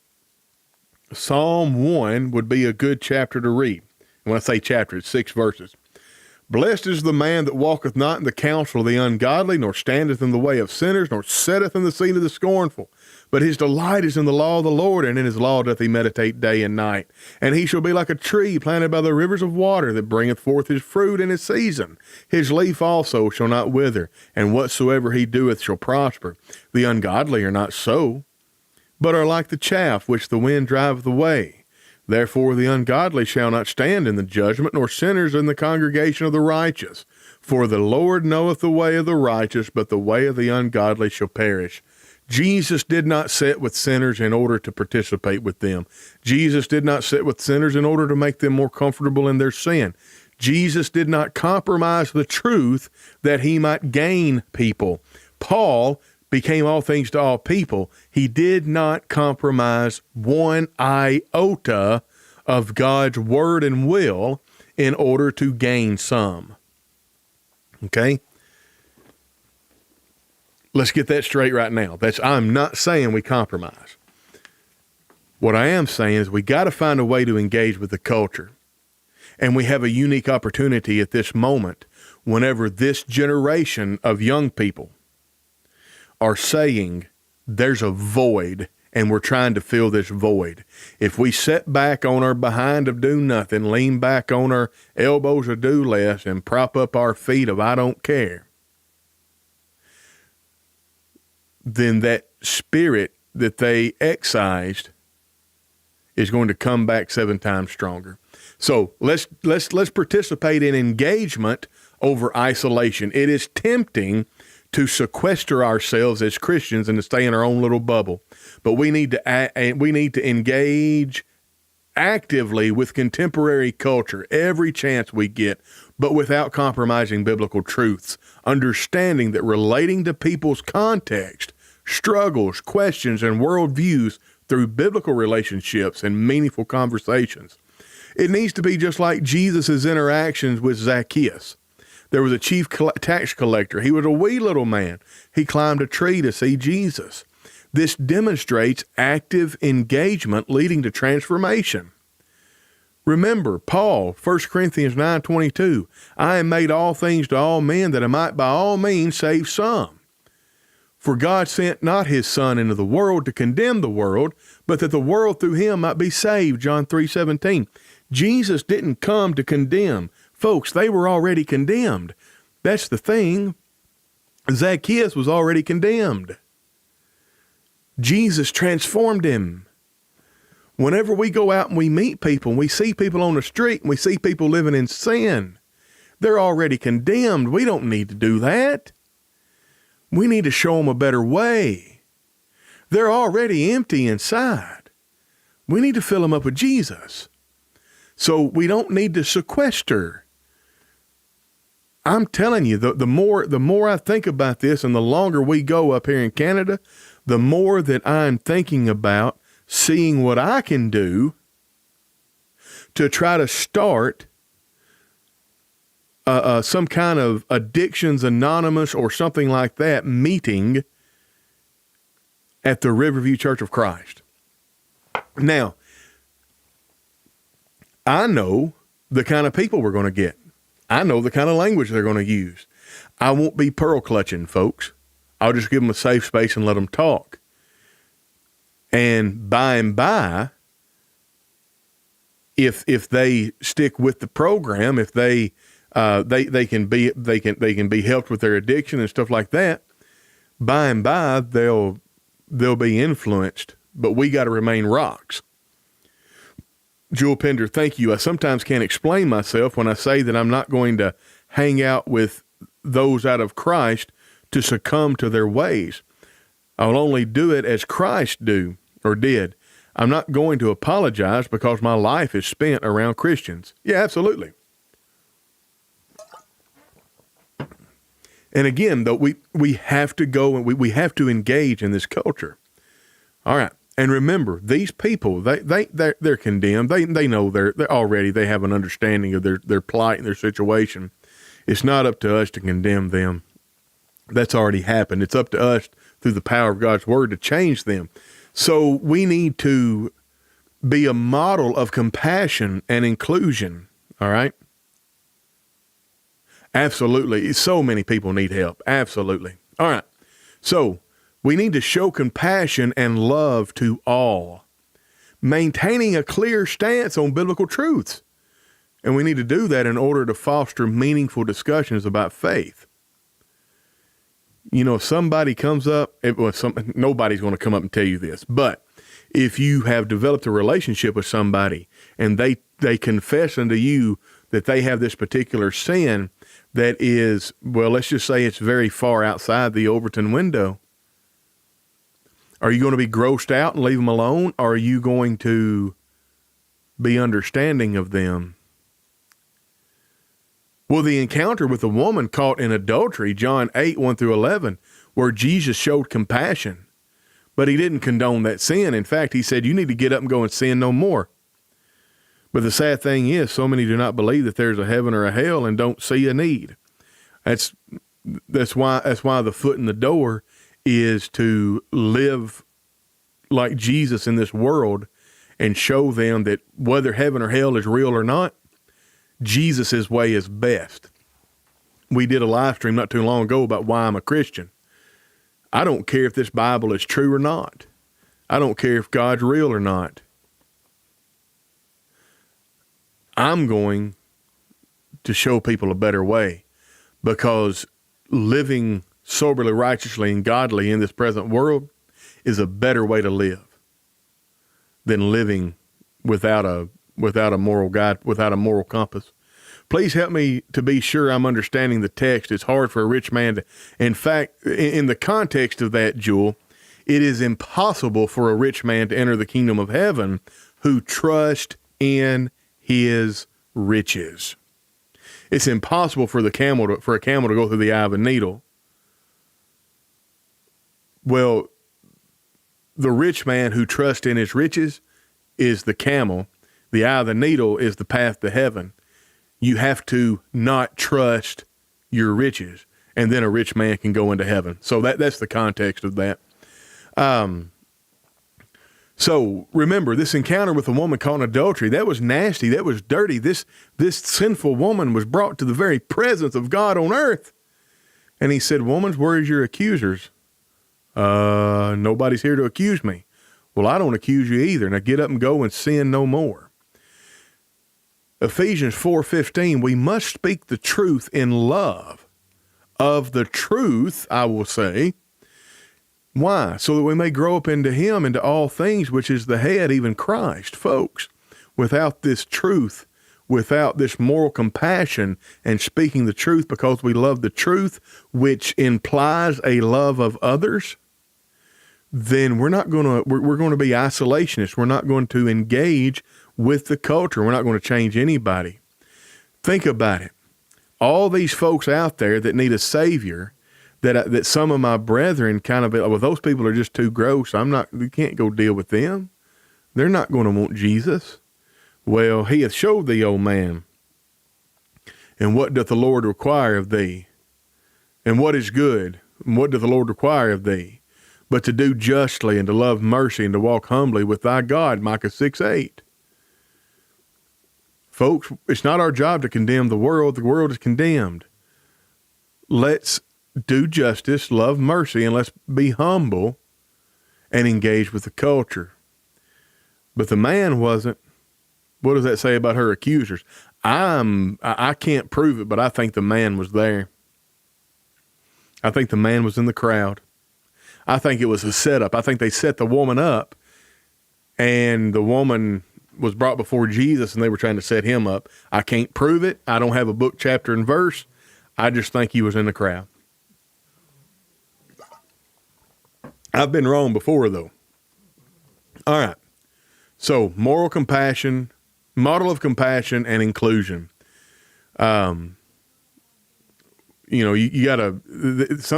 Psalm 1 would be a good chapter to read. When I say chapter, it's 6 verses. Blessed is the man that walketh not in the counsel of the ungodly, nor standeth in the way of sinners, nor sitteth in the seat of the scornful. But his delight is in the law of the Lord, and in his law doth he meditate day and night. And he shall be like a tree planted by the rivers of water, that bringeth forth his fruit in his season. His leaf also shall not wither, and whatsoever he doeth shall prosper. The ungodly are not so, but are like the chaff which the wind driveth away. Therefore the ungodly shall not stand in the judgment, nor sinners in the congregation of the righteous. For the Lord knoweth the way of the righteous, but the way of the ungodly shall perish. Jesus did not sit with sinners in order to participate with them. Jesus did not sit with sinners in order to make them more comfortable in their sin. Jesus did not compromise the truth that he might gain people. Paul became all things to all people. He did not compromise one iota of God's word and will in order to gain some. Okay? Let's get that straight right now. I'm not saying we compromise. What I am saying is we got to find a way to engage with the culture. And we have a unique opportunity at this moment whenever this generation of young people are saying there's a void and we're trying to fill this void. If we sit back on our behind of do nothing, lean back on our elbows of do less, and prop up our feet of I don't care, then that spirit that they excised is going to come back 7 times stronger. So let's participate in engagement over isolation. It is tempting to sequester ourselves as Christians and to stay in our own little bubble, but we need to engage actively with contemporary culture every chance we get, but without compromising biblical truths, understanding that relating to people's context, struggles, questions, and worldviews through biblical relationships and meaningful conversations. It needs to be just like Jesus' interactions with Zacchaeus. There was a chief tax collector. He was a wee little man. He climbed a tree to see Jesus. This demonstrates active engagement leading to transformation. Remember, Paul, 1 Corinthians 9:22, I am made all things to all men that I might by all means save some. For God sent not his Son into the world to condemn the world, but that the world through him might be saved, John 3:17. Jesus didn't come to condemn. Folks, they were already condemned. That's the thing. Zacchaeus was already condemned. Jesus transformed him. Whenever we go out and we meet people, and we see people on the street, and we see people living in sin, they're already condemned. We don't need to do that. We need to show them a better way. They're already empty inside. We need to fill them up with Jesus. So we don't need to sequester. I'm telling you, the more I think about this, and the longer we go up here in Canada, the more that I'm thinking about seeing what I can do to try to start some kind of Addictions Anonymous or something like that meeting at the Riverview Church of Christ. Now, I know the kind of people we're going to get. I know the kind of language they're going to use. I won't be pearl clutching, folks. I'll just give them a safe space and let them talk. And by, if they stick with the program, if they can be helped with their addiction and stuff like that, by and by they'll be influenced. But we got to remain rocks. Jewel Pender, thank you. I sometimes can't explain myself when I say that I'm not going to hang out with those out of Christ to succumb to their ways. I'll only do it as Christ did. I'm not going to apologize because my life is spent around Christians. Yeah, absolutely. And again, though, we have to go and we have to engage in this culture. All right. And remember, these people, they're condemned. They know they have an understanding of their plight and their situation. It's not up to us to condemn them. That's already happened. It's up to us through the power of God's word to change them. So we need to be a model of compassion and inclusion. All right. Absolutely. So many people need help. Absolutely. All right. So we need to show compassion and love to all, maintaining a clear stance on biblical truths. And we need to do that in order to foster meaningful discussions about faith. You know, if somebody comes up, nobody's going to come up and tell you this, but if you have developed a relationship with somebody and they confess unto you that they have this particular sin that is, well, let's just say it's very far outside the Overton window, Are you going to be grossed out and leave them alone? Or are you going to be understanding of them? Well, the encounter with the woman caught in adultery, John 8, 1 through 11, where Jesus showed compassion, but he didn't condone that sin. In fact, he said, you need to get up and go and sin no more. But the sad thing is, so many do not believe that there's a heaven or a hell and don't see a need. That's why the foot in the door is to live like Jesus in this world and show them that whether heaven or hell is real or not, Jesus' way is best. We did a live stream not too long ago about why I'm a Christian. I don't care if this Bible is true or not. I don't care if God's real or not. I'm going to show people a better way, because living soberly, righteously, and godly in this present world is a better way to live than living without a moral guide, without a moral compass. Please help me to be sure I'm understanding the text. It's hard for a rich man to, in fact, in the context of that, Jewel, it is impossible for a rich man to enter the kingdom of heaven who trusts in his riches. It's impossible for a camel to go through the eye of a needle. Well, the rich man who trusts in his riches is the camel. The eye of the needle is the path to heaven. You have to not trust your riches, and then a rich man can go into heaven. So that's the context of that. So remember, this encounter with a woman caught in adultery, that was nasty. That was dirty. This sinful woman was brought to the very presence of God on earth. And he said, woman, where's your accusers? Nobody's here to accuse me. Well, I don't accuse you either. Now get up and go and sin no more. Ephesians 4:15, we must speak the truth in love. Of the truth, I will say. Why? So that we may grow up into him, into all things, which is the head, even Christ. Folks, without this truth, without this moral compassion and speaking the truth because we love the truth, which implies a love of others, then we're going to be isolationists. We're not going to engage with the culture. We're not going to change anybody. Think about it. All these folks out there that need a savior, that some of my brethren kind of, well, those people are just too gross. We can't go deal with them. They're not going to want Jesus. Well, he hath showed thee, O man, and what doth the Lord require of thee? And what is good? And what doth the Lord require of thee? But to do justly and to love mercy and to walk humbly with thy God, Micah 6:8. Folks, it's not our job to condemn the world. The world is condemned. Let's do justice, love mercy, and let's be humble and engage with the culture. But the man wasn't. What does that say about her accusers? I can't prove it, but I think the man was there. I think the man was in the crowd. I think it was a setup. I think they set the woman up, and the woman was brought before Jesus, and they were trying to set him up. I can't prove it. I don't have a book, chapter, and verse. I just think he was in the crowd. I've been wrong before, though. All right. So, moral compassion, model of compassion and inclusion. You gotta,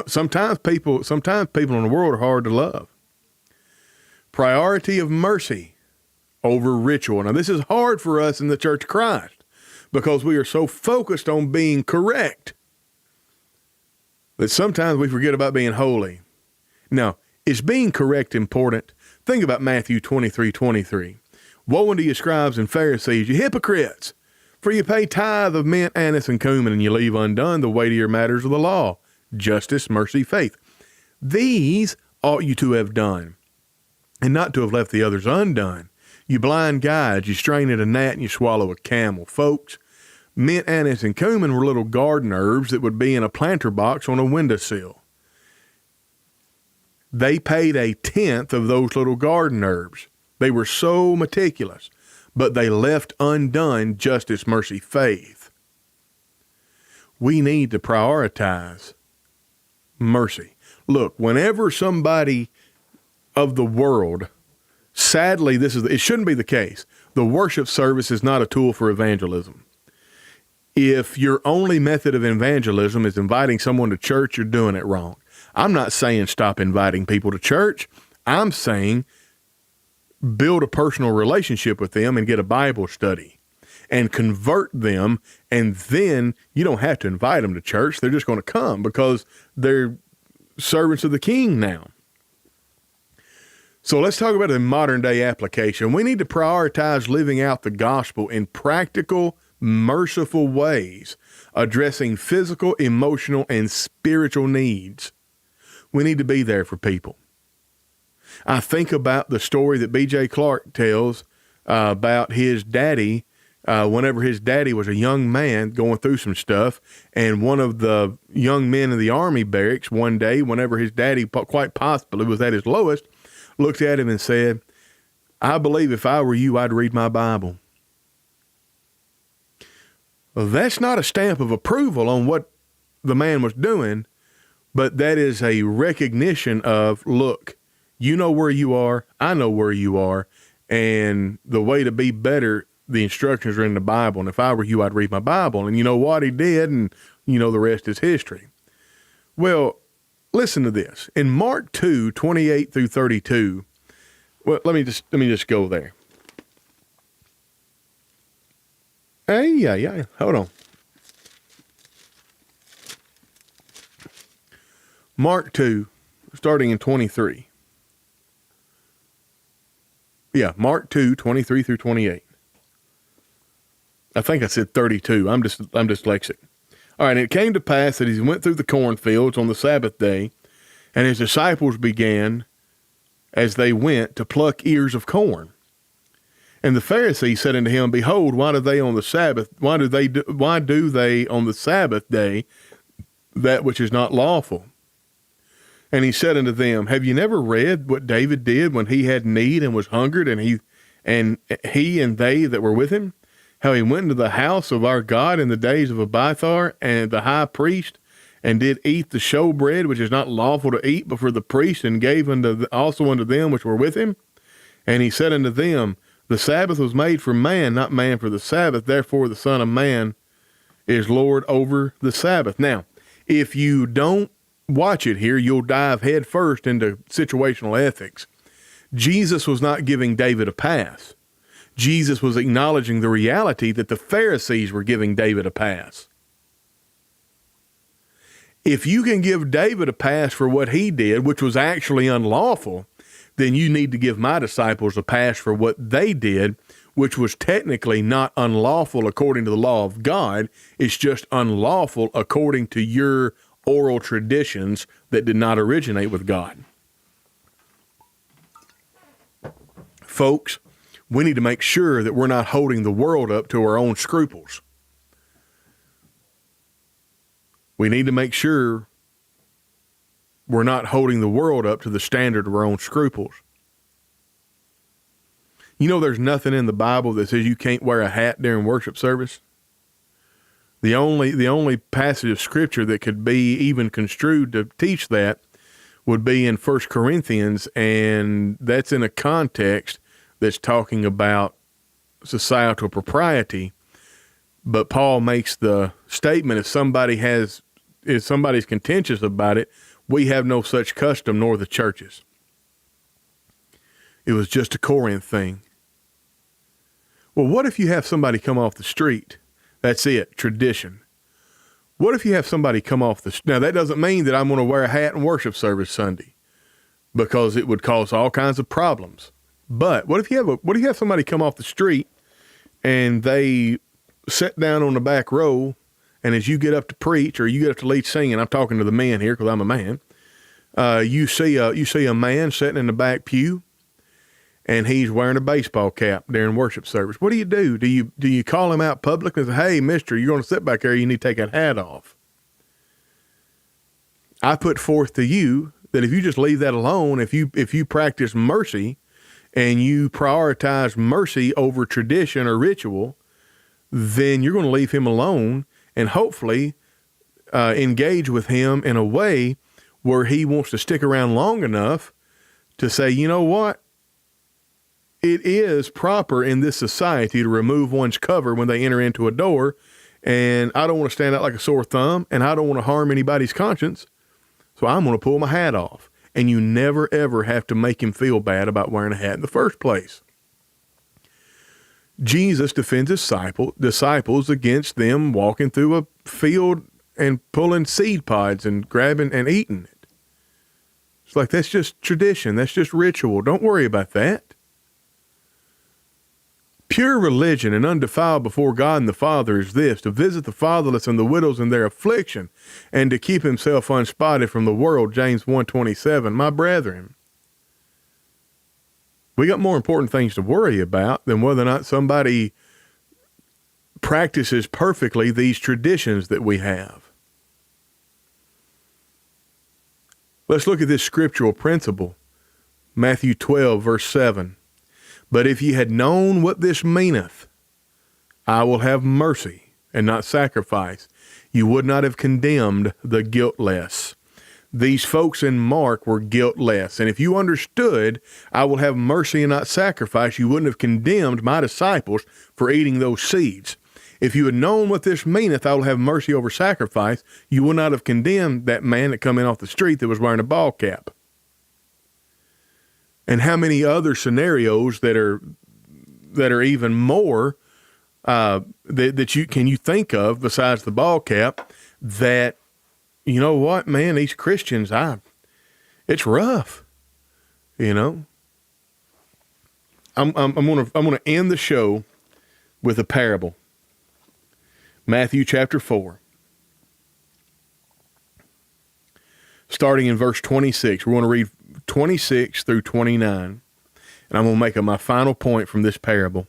sometimes people in the world are hard to love. Priority of mercy over ritual. Now, this is hard for us in the Church of Christ because we are so focused on being correct that sometimes we forget about being holy. Now, is being correct important? Think about Matthew 23:23. Woe unto you, scribes and Pharisees, you hypocrites! For you pay tithe of mint, anise, and cumin, and you leave undone the weightier matters of the law, justice, mercy, faith. These ought you to have done, and not to have left the others undone. You blind guides, you strain at a gnat and you swallow a camel. Folks, mint, anise, and cumin were little garden herbs that would be in a planter box on a windowsill. They paid 1/10 of those little garden herbs. They were so meticulous, but they left undone justice, mercy, faith. We need to prioritize mercy. Look, whenever somebody of the world, sadly, it shouldn't be the case. The worship service is not a tool for evangelism. If your only method of evangelism is inviting someone to church, you're doing it wrong. I'm not saying stop inviting people to church. I'm saying build a personal relationship with them and get a Bible study and convert them, and then you don't have to invite them to church. They're just going to come because they're servants of the King now. So let's talk about a modern day application. We need to prioritize living out the gospel in practical, merciful ways, addressing physical, emotional, and spiritual needs. We need to be there for people. I think about the story that B.J. Clark tells about his daddy, whenever his daddy was a young man going through some stuff, and one of the young men in the army barracks one day, whenever his daddy quite possibly was at his lowest, looked at him and said, "I believe if I were you, I'd read my Bible." Well, that's not a stamp of approval on what the man was doing, but that is a recognition of, look, you know where you are, I know where you are, and the way to be better, the instructions are in the Bible, and if I were you, I'd read my Bible. And you know what he did, and you know the rest is history. Well, listen to this. In Mark 2:28 through 32, well, let me just go there. Hey, hold on. Mark 2, starting in 23. Yeah, Mark 2:23 through 28. I think I said 32. I'm dyslexic. All right, and it came to pass that he went through the cornfields on the Sabbath day, and his disciples began, as they went, to pluck ears of corn. And the Pharisees said unto him, Behold, why do they on the Sabbath day that which is not lawful? And he said unto them, Have you never read what David did when he had need and was hungered, and he and they that were with him? How he went into the house of our God in the days of Abiathar and the high priest, and did eat the showbread, which is not lawful to eat before the priest, and gave also unto them which were with him. And he said unto them, The Sabbath was made for man, not man for the Sabbath. Therefore the Son of Man is Lord over the Sabbath. Now, if you don't watch it here, you'll dive head first into situational ethics. Jesus was not giving David a pass. Jesus was acknowledging the reality that the Pharisees were giving David a pass. If you can give David a pass for what he did, which was actually unlawful, then you need to give my disciples a pass for what they did, which was technically not unlawful according to the law of God. It's just unlawful according to your oral traditions that did not originate with God. Folks, we need to make sure that we're not holding the world up to our own scruples. We need to make sure we're not holding the world up to the standard of our own scruples. You know, there's nothing in the Bible that says you can't wear a hat during worship service. The only passage of Scripture that could be even construed to teach that would be in 1 Corinthians, and that's in a context that's talking about societal propriety. But Paul makes the statement, if somebody's contentious about it, we have no such custom, nor the churches. It was just a Corinth thing. Well, what if you have somebody come off the street? That's it, tradition. What if you have somebody come off the street? Now, that doesn't mean that I'm going to wear a hat in worship service Sunday, because it would cause all kinds of problems. But what if you have somebody come off the street and they sit down on the back row, and as you get up to preach or you get up to lead singing, I'm talking to the men here because I'm a man. You see a man sitting in the back pew, and he's wearing a baseball cap during worship service. What do? Do you call him out publicly and say, "Hey, mister, you're going to sit back there. You need to take that hat off"? I put forth to you that if you just leave that alone, if you practice mercy and you prioritize mercy over tradition or ritual, then you're going to leave him alone and hopefully engage with him in a way where he wants to stick around long enough to say, you know what? It is proper in this society to remove one's cover when they enter into a door, and I don't want to stand out like a sore thumb, and I don't want to harm anybody's conscience, so I'm going to pull my hat off. And you never, ever have to make him feel bad about wearing a hat in the first place. Jesus defends his disciples against them walking through a field and pulling seed pods and grabbing and eating it. It's like, that's just tradition. That's just ritual. Don't worry about that. Pure religion and undefiled before God and the Father is this: to visit the fatherless and the widows in their affliction, and to keep himself unspotted from the world, James 1:27. My brethren, we got more important things to worry about than whether or not somebody practices perfectly these traditions that we have. Let's look at this scriptural principle. Matthew 12, verse 7. But if ye had known what this meaneth, I will have mercy and not sacrifice, you would not have condemned the guiltless. These folks in Mark were guiltless. And if you understood, I will have mercy and not sacrifice, you wouldn't have condemned my disciples for eating those seeds. If you had known what this meaneth, I will have mercy over sacrifice, you would not have condemned that man that come in off the street that was wearing a ball cap. And how many other scenarios that are even more that you think of besides the ball cap, that, you know what, man, these Christians, it's rough. You know, I'm gonna end the show with a parable. Matthew chapter 4, starting in verse 26. We're going to read 26 through 29, and I'm going to make my final point from this parable.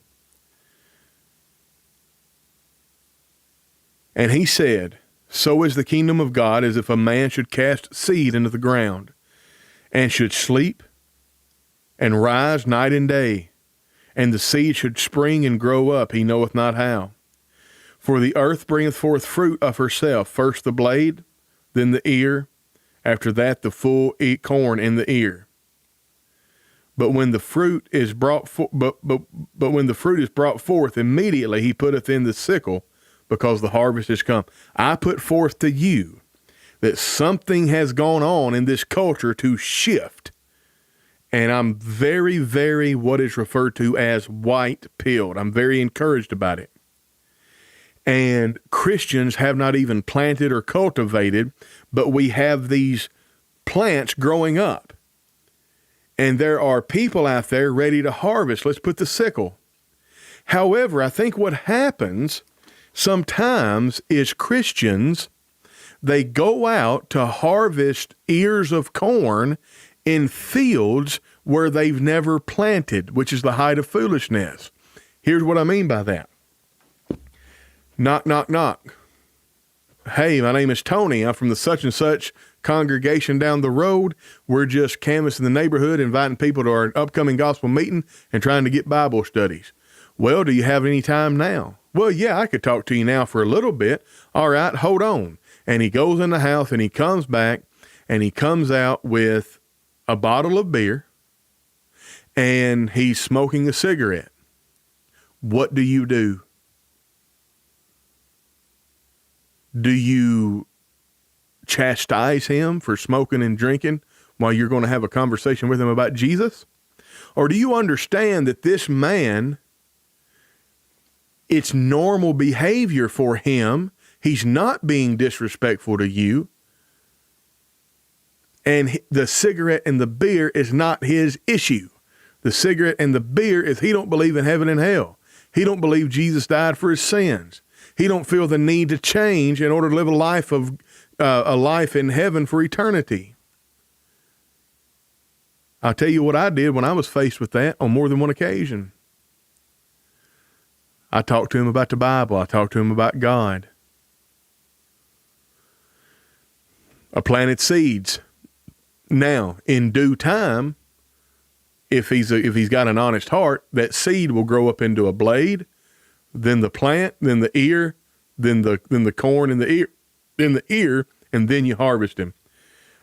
And he said, so is the kingdom of God as if a man should cast seed into the ground, and should sleep and rise night and day, and the seed should spring and grow up, he knoweth not how. For the earth bringeth forth fruit of herself, first the blade, then the ear, after that the full corn in the ear. But when the fruit is brought when the fruit is brought forth, immediately he putteth in the sickle, because the harvest is come. I put forth to you that something has gone on in this culture to shift. And I'm very, very what is referred to as white-pilled. I'm very encouraged about it. And Christians have not even planted or cultivated, but we have these plants growing up. And there are people out there ready to harvest. Let's put the sickle. However, I think what happens sometimes is Christians, they go out to harvest ears of corn in fields where they've never planted, which is the height of foolishness. Here's what I mean by that. Knock, knock, knock. Hey, my name is Tony. I'm from the such and such congregation down the road. We're just canvassing the neighborhood, inviting people to our upcoming gospel meeting and trying to get Bible studies. Well, do you have any time now? Well, yeah, I could talk to you now for a little bit. All right, hold on. And he goes in the house and he comes back and he comes out with a bottle of beer and he's smoking a cigarette. What do you do? Do you chastise him for smoking and drinking while you're going to have a conversation with him about Jesus? Or do you understand that this man, it's normal behavior for him? He's not being disrespectful to you. And the cigarette and the beer is not his issue. The cigarette and the beer is he don't believe in heaven and hell. He don't believe Jesus died for his sins. He don't feel the need to change in order to live a life in heaven for eternity. I'll tell you what I did when I was faced with that on more than one occasion. I talked to him about the Bible. I talked to him about God. I planted seeds. Now, in due time, if he's got an honest heart, that seed will grow up into a blade, then the plant, then the ear, then the corn in the ear, then the ear, and then you harvest him.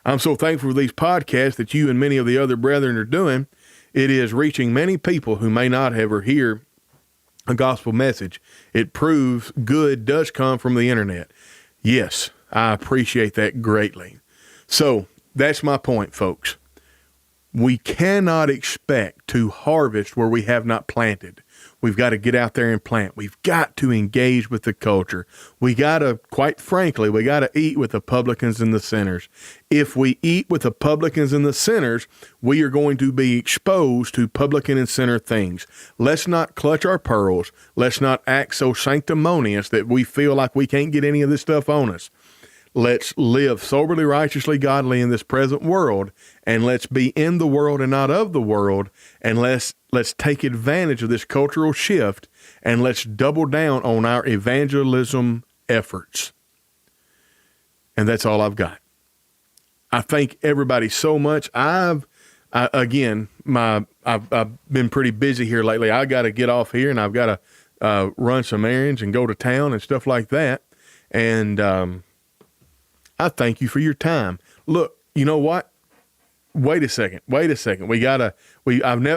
I'm so thankful for these podcasts that you and many of the other brethren are doing. It is reaching many people who may not ever hear a gospel message. It proves good does come from the internet. Yes, I appreciate that greatly. So that's my point, folks. We cannot expect to harvest where we have not planted. We've got to get out there and plant. We've got to engage with the culture. We got to, quite frankly, we got to eat with the publicans and the sinners. If we eat with the publicans and the sinners, we are going to be exposed to publican and sinner things. Let's not clutch our pearls. Let's not act so sanctimonious that we feel like we can't get any of this stuff on us. Let's live soberly, righteously, godly in this present world, and let's be in the world and not of the world, and let's take advantage of this cultural shift, and let's double down on our evangelism efforts. And that's all I've got. I thank everybody so much. I've been pretty busy here lately. I got to get off here, and I've got to run some errands and go to town and stuff like that. And I thank you for your time. Look, you know what? Wait a second. I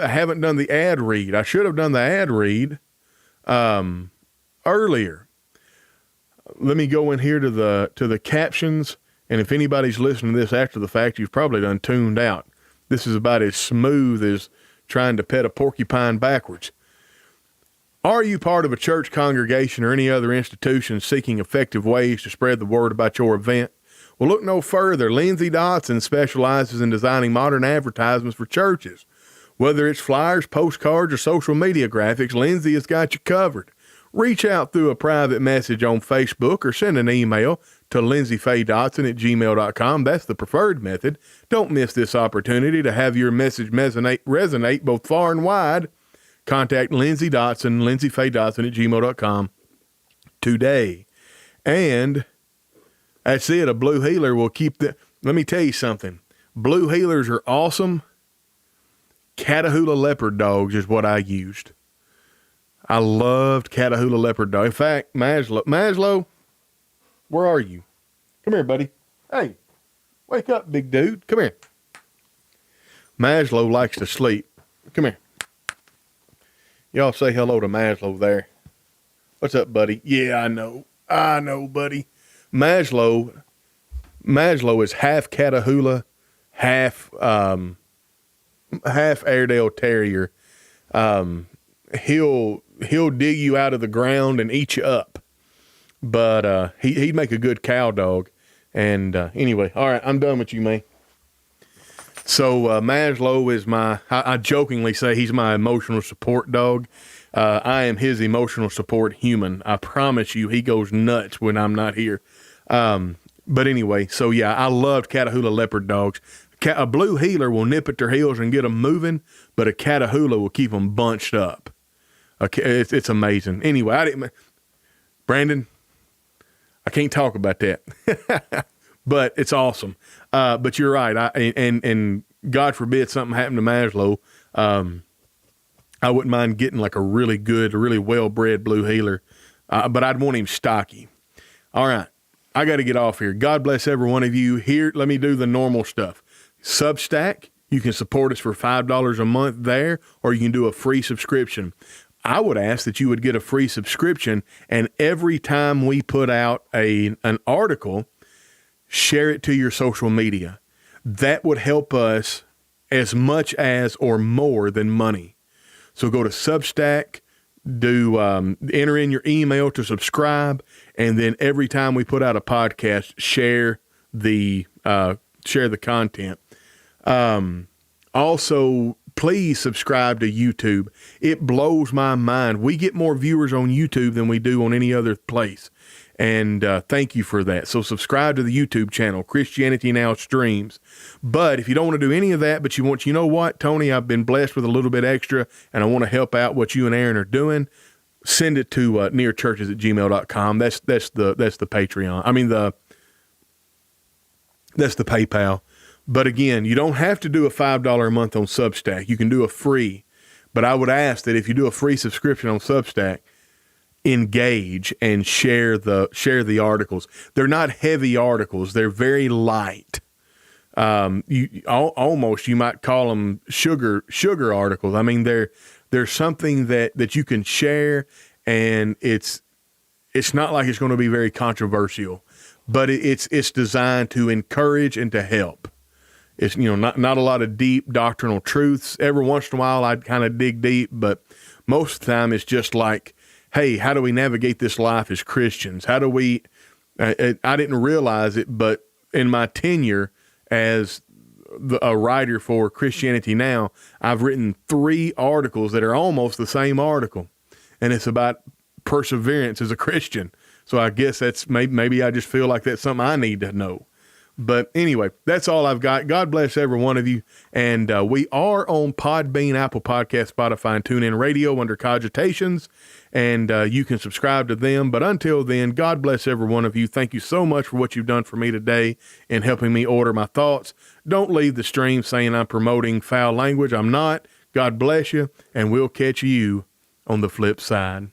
haven't done the ad read. I should have done the ad read earlier. Let me go in here to the captions. And if anybody's listening to this after the fact, you've probably done tuned out. This is about as smooth as trying to pet a porcupine backwards. Are you part of a church congregation or any other institution seeking effective ways to spread the word about your event? Well, look no further. Lindsay Dotson specializes in designing modern advertisements for churches. Whether it's flyers, postcards, or social media graphics, Lindsay has got you covered. Reach out through a private message on Facebook or send an email to lindsayfaydotson@gmail.com. That's the preferred method. Don't miss this opportunity to have your message resonate both far and wide. Contact Lindsay Dotson, lindsayfaydotson@gmail.com today. And that's it. A blue healer will keep let me tell you something. Blue healers are awesome. Catahoula leopard dogs is what I used. I loved Catahoula leopard dog. In fact, Maslow, where are you? Come here, buddy. Hey, wake up, big dude. Come here. Maslow likes to sleep. Come here. Y'all say hello to Maslow there. What's up, buddy? Yeah, I know, buddy. Maslow is half Catahoula, half Airedale Terrier. He'll dig you out of the ground and eat you up, but he'd make a good cow dog. And anyway, all right, I'm done with you, man. So Maslow is I jokingly say he's my emotional support dog. I am his emotional support human. I promise you, he goes nuts when I'm not here. But anyway, so yeah, I loved Catahoula leopard dogs. A blue healer will nip at their heels and get them moving, but a Catahoula will keep them bunched up. It's amazing. Anyway, Brandon, I can't talk about that, but it's awesome. But you're right. And God forbid something happened to Maslow. I wouldn't mind getting like a really good, really well-bred blue healer. But I'd want him stocky. All right. I got to get off here. God bless every one of you. Here, let me do the normal stuff. Substack, you can support us for $5 a month there, or you can do a free subscription. I would ask that you would get a free subscription, and every time we put out an article, share it to your social media. That would help us as much as or more than money. So go to Substack, enter in your email to subscribe, and then every time we put out a podcast, share the content. Also, please subscribe to YouTube. It blows my mind. We get more viewers on YouTube than we do on any other place. And thank you for that. So subscribe to the YouTube channel, Christianity Now Streams. But if you don't want to do any of that, but you know what, Tony, I've been blessed with a little bit extra, and I want to help out what you and Aaron are doing, send it to nearchurches@gmail.com. That's the Patreon. I mean, that's the PayPal. But again, you don't have to do a $5 a month on Substack. You can do a free. But I would ask that if you do a free subscription on Substack, engage and share the articles. They're not heavy articles. They're very light. Almost you might call them sugar articles. I mean, they're something that you can share, and it's not like it's going to be very controversial, but it's designed to encourage and to help. It's, not a lot of deep doctrinal truths. Every once in a while I'd kind of dig deep, but most of the time it's just like, hey, how do we navigate this life as Christians? How do we, I didn't realize it, but in my tenure as a writer for Christianity Now, I've written 3 articles that are almost the same article, and it's about perseverance as a Christian. So I guess that's maybe I just feel like that's something I need to know. But anyway, that's all I've got. God bless every one of you. And we are on Podbean, Apple Podcast, Spotify, and TuneIn Radio under Cogitations. And you can subscribe to them. But until then, God bless every one of you. Thank you so much for what you've done for me today in helping me order my thoughts. Don't leave the stream saying I'm promoting foul language. I'm not. God bless you. And we'll catch you on the flip side.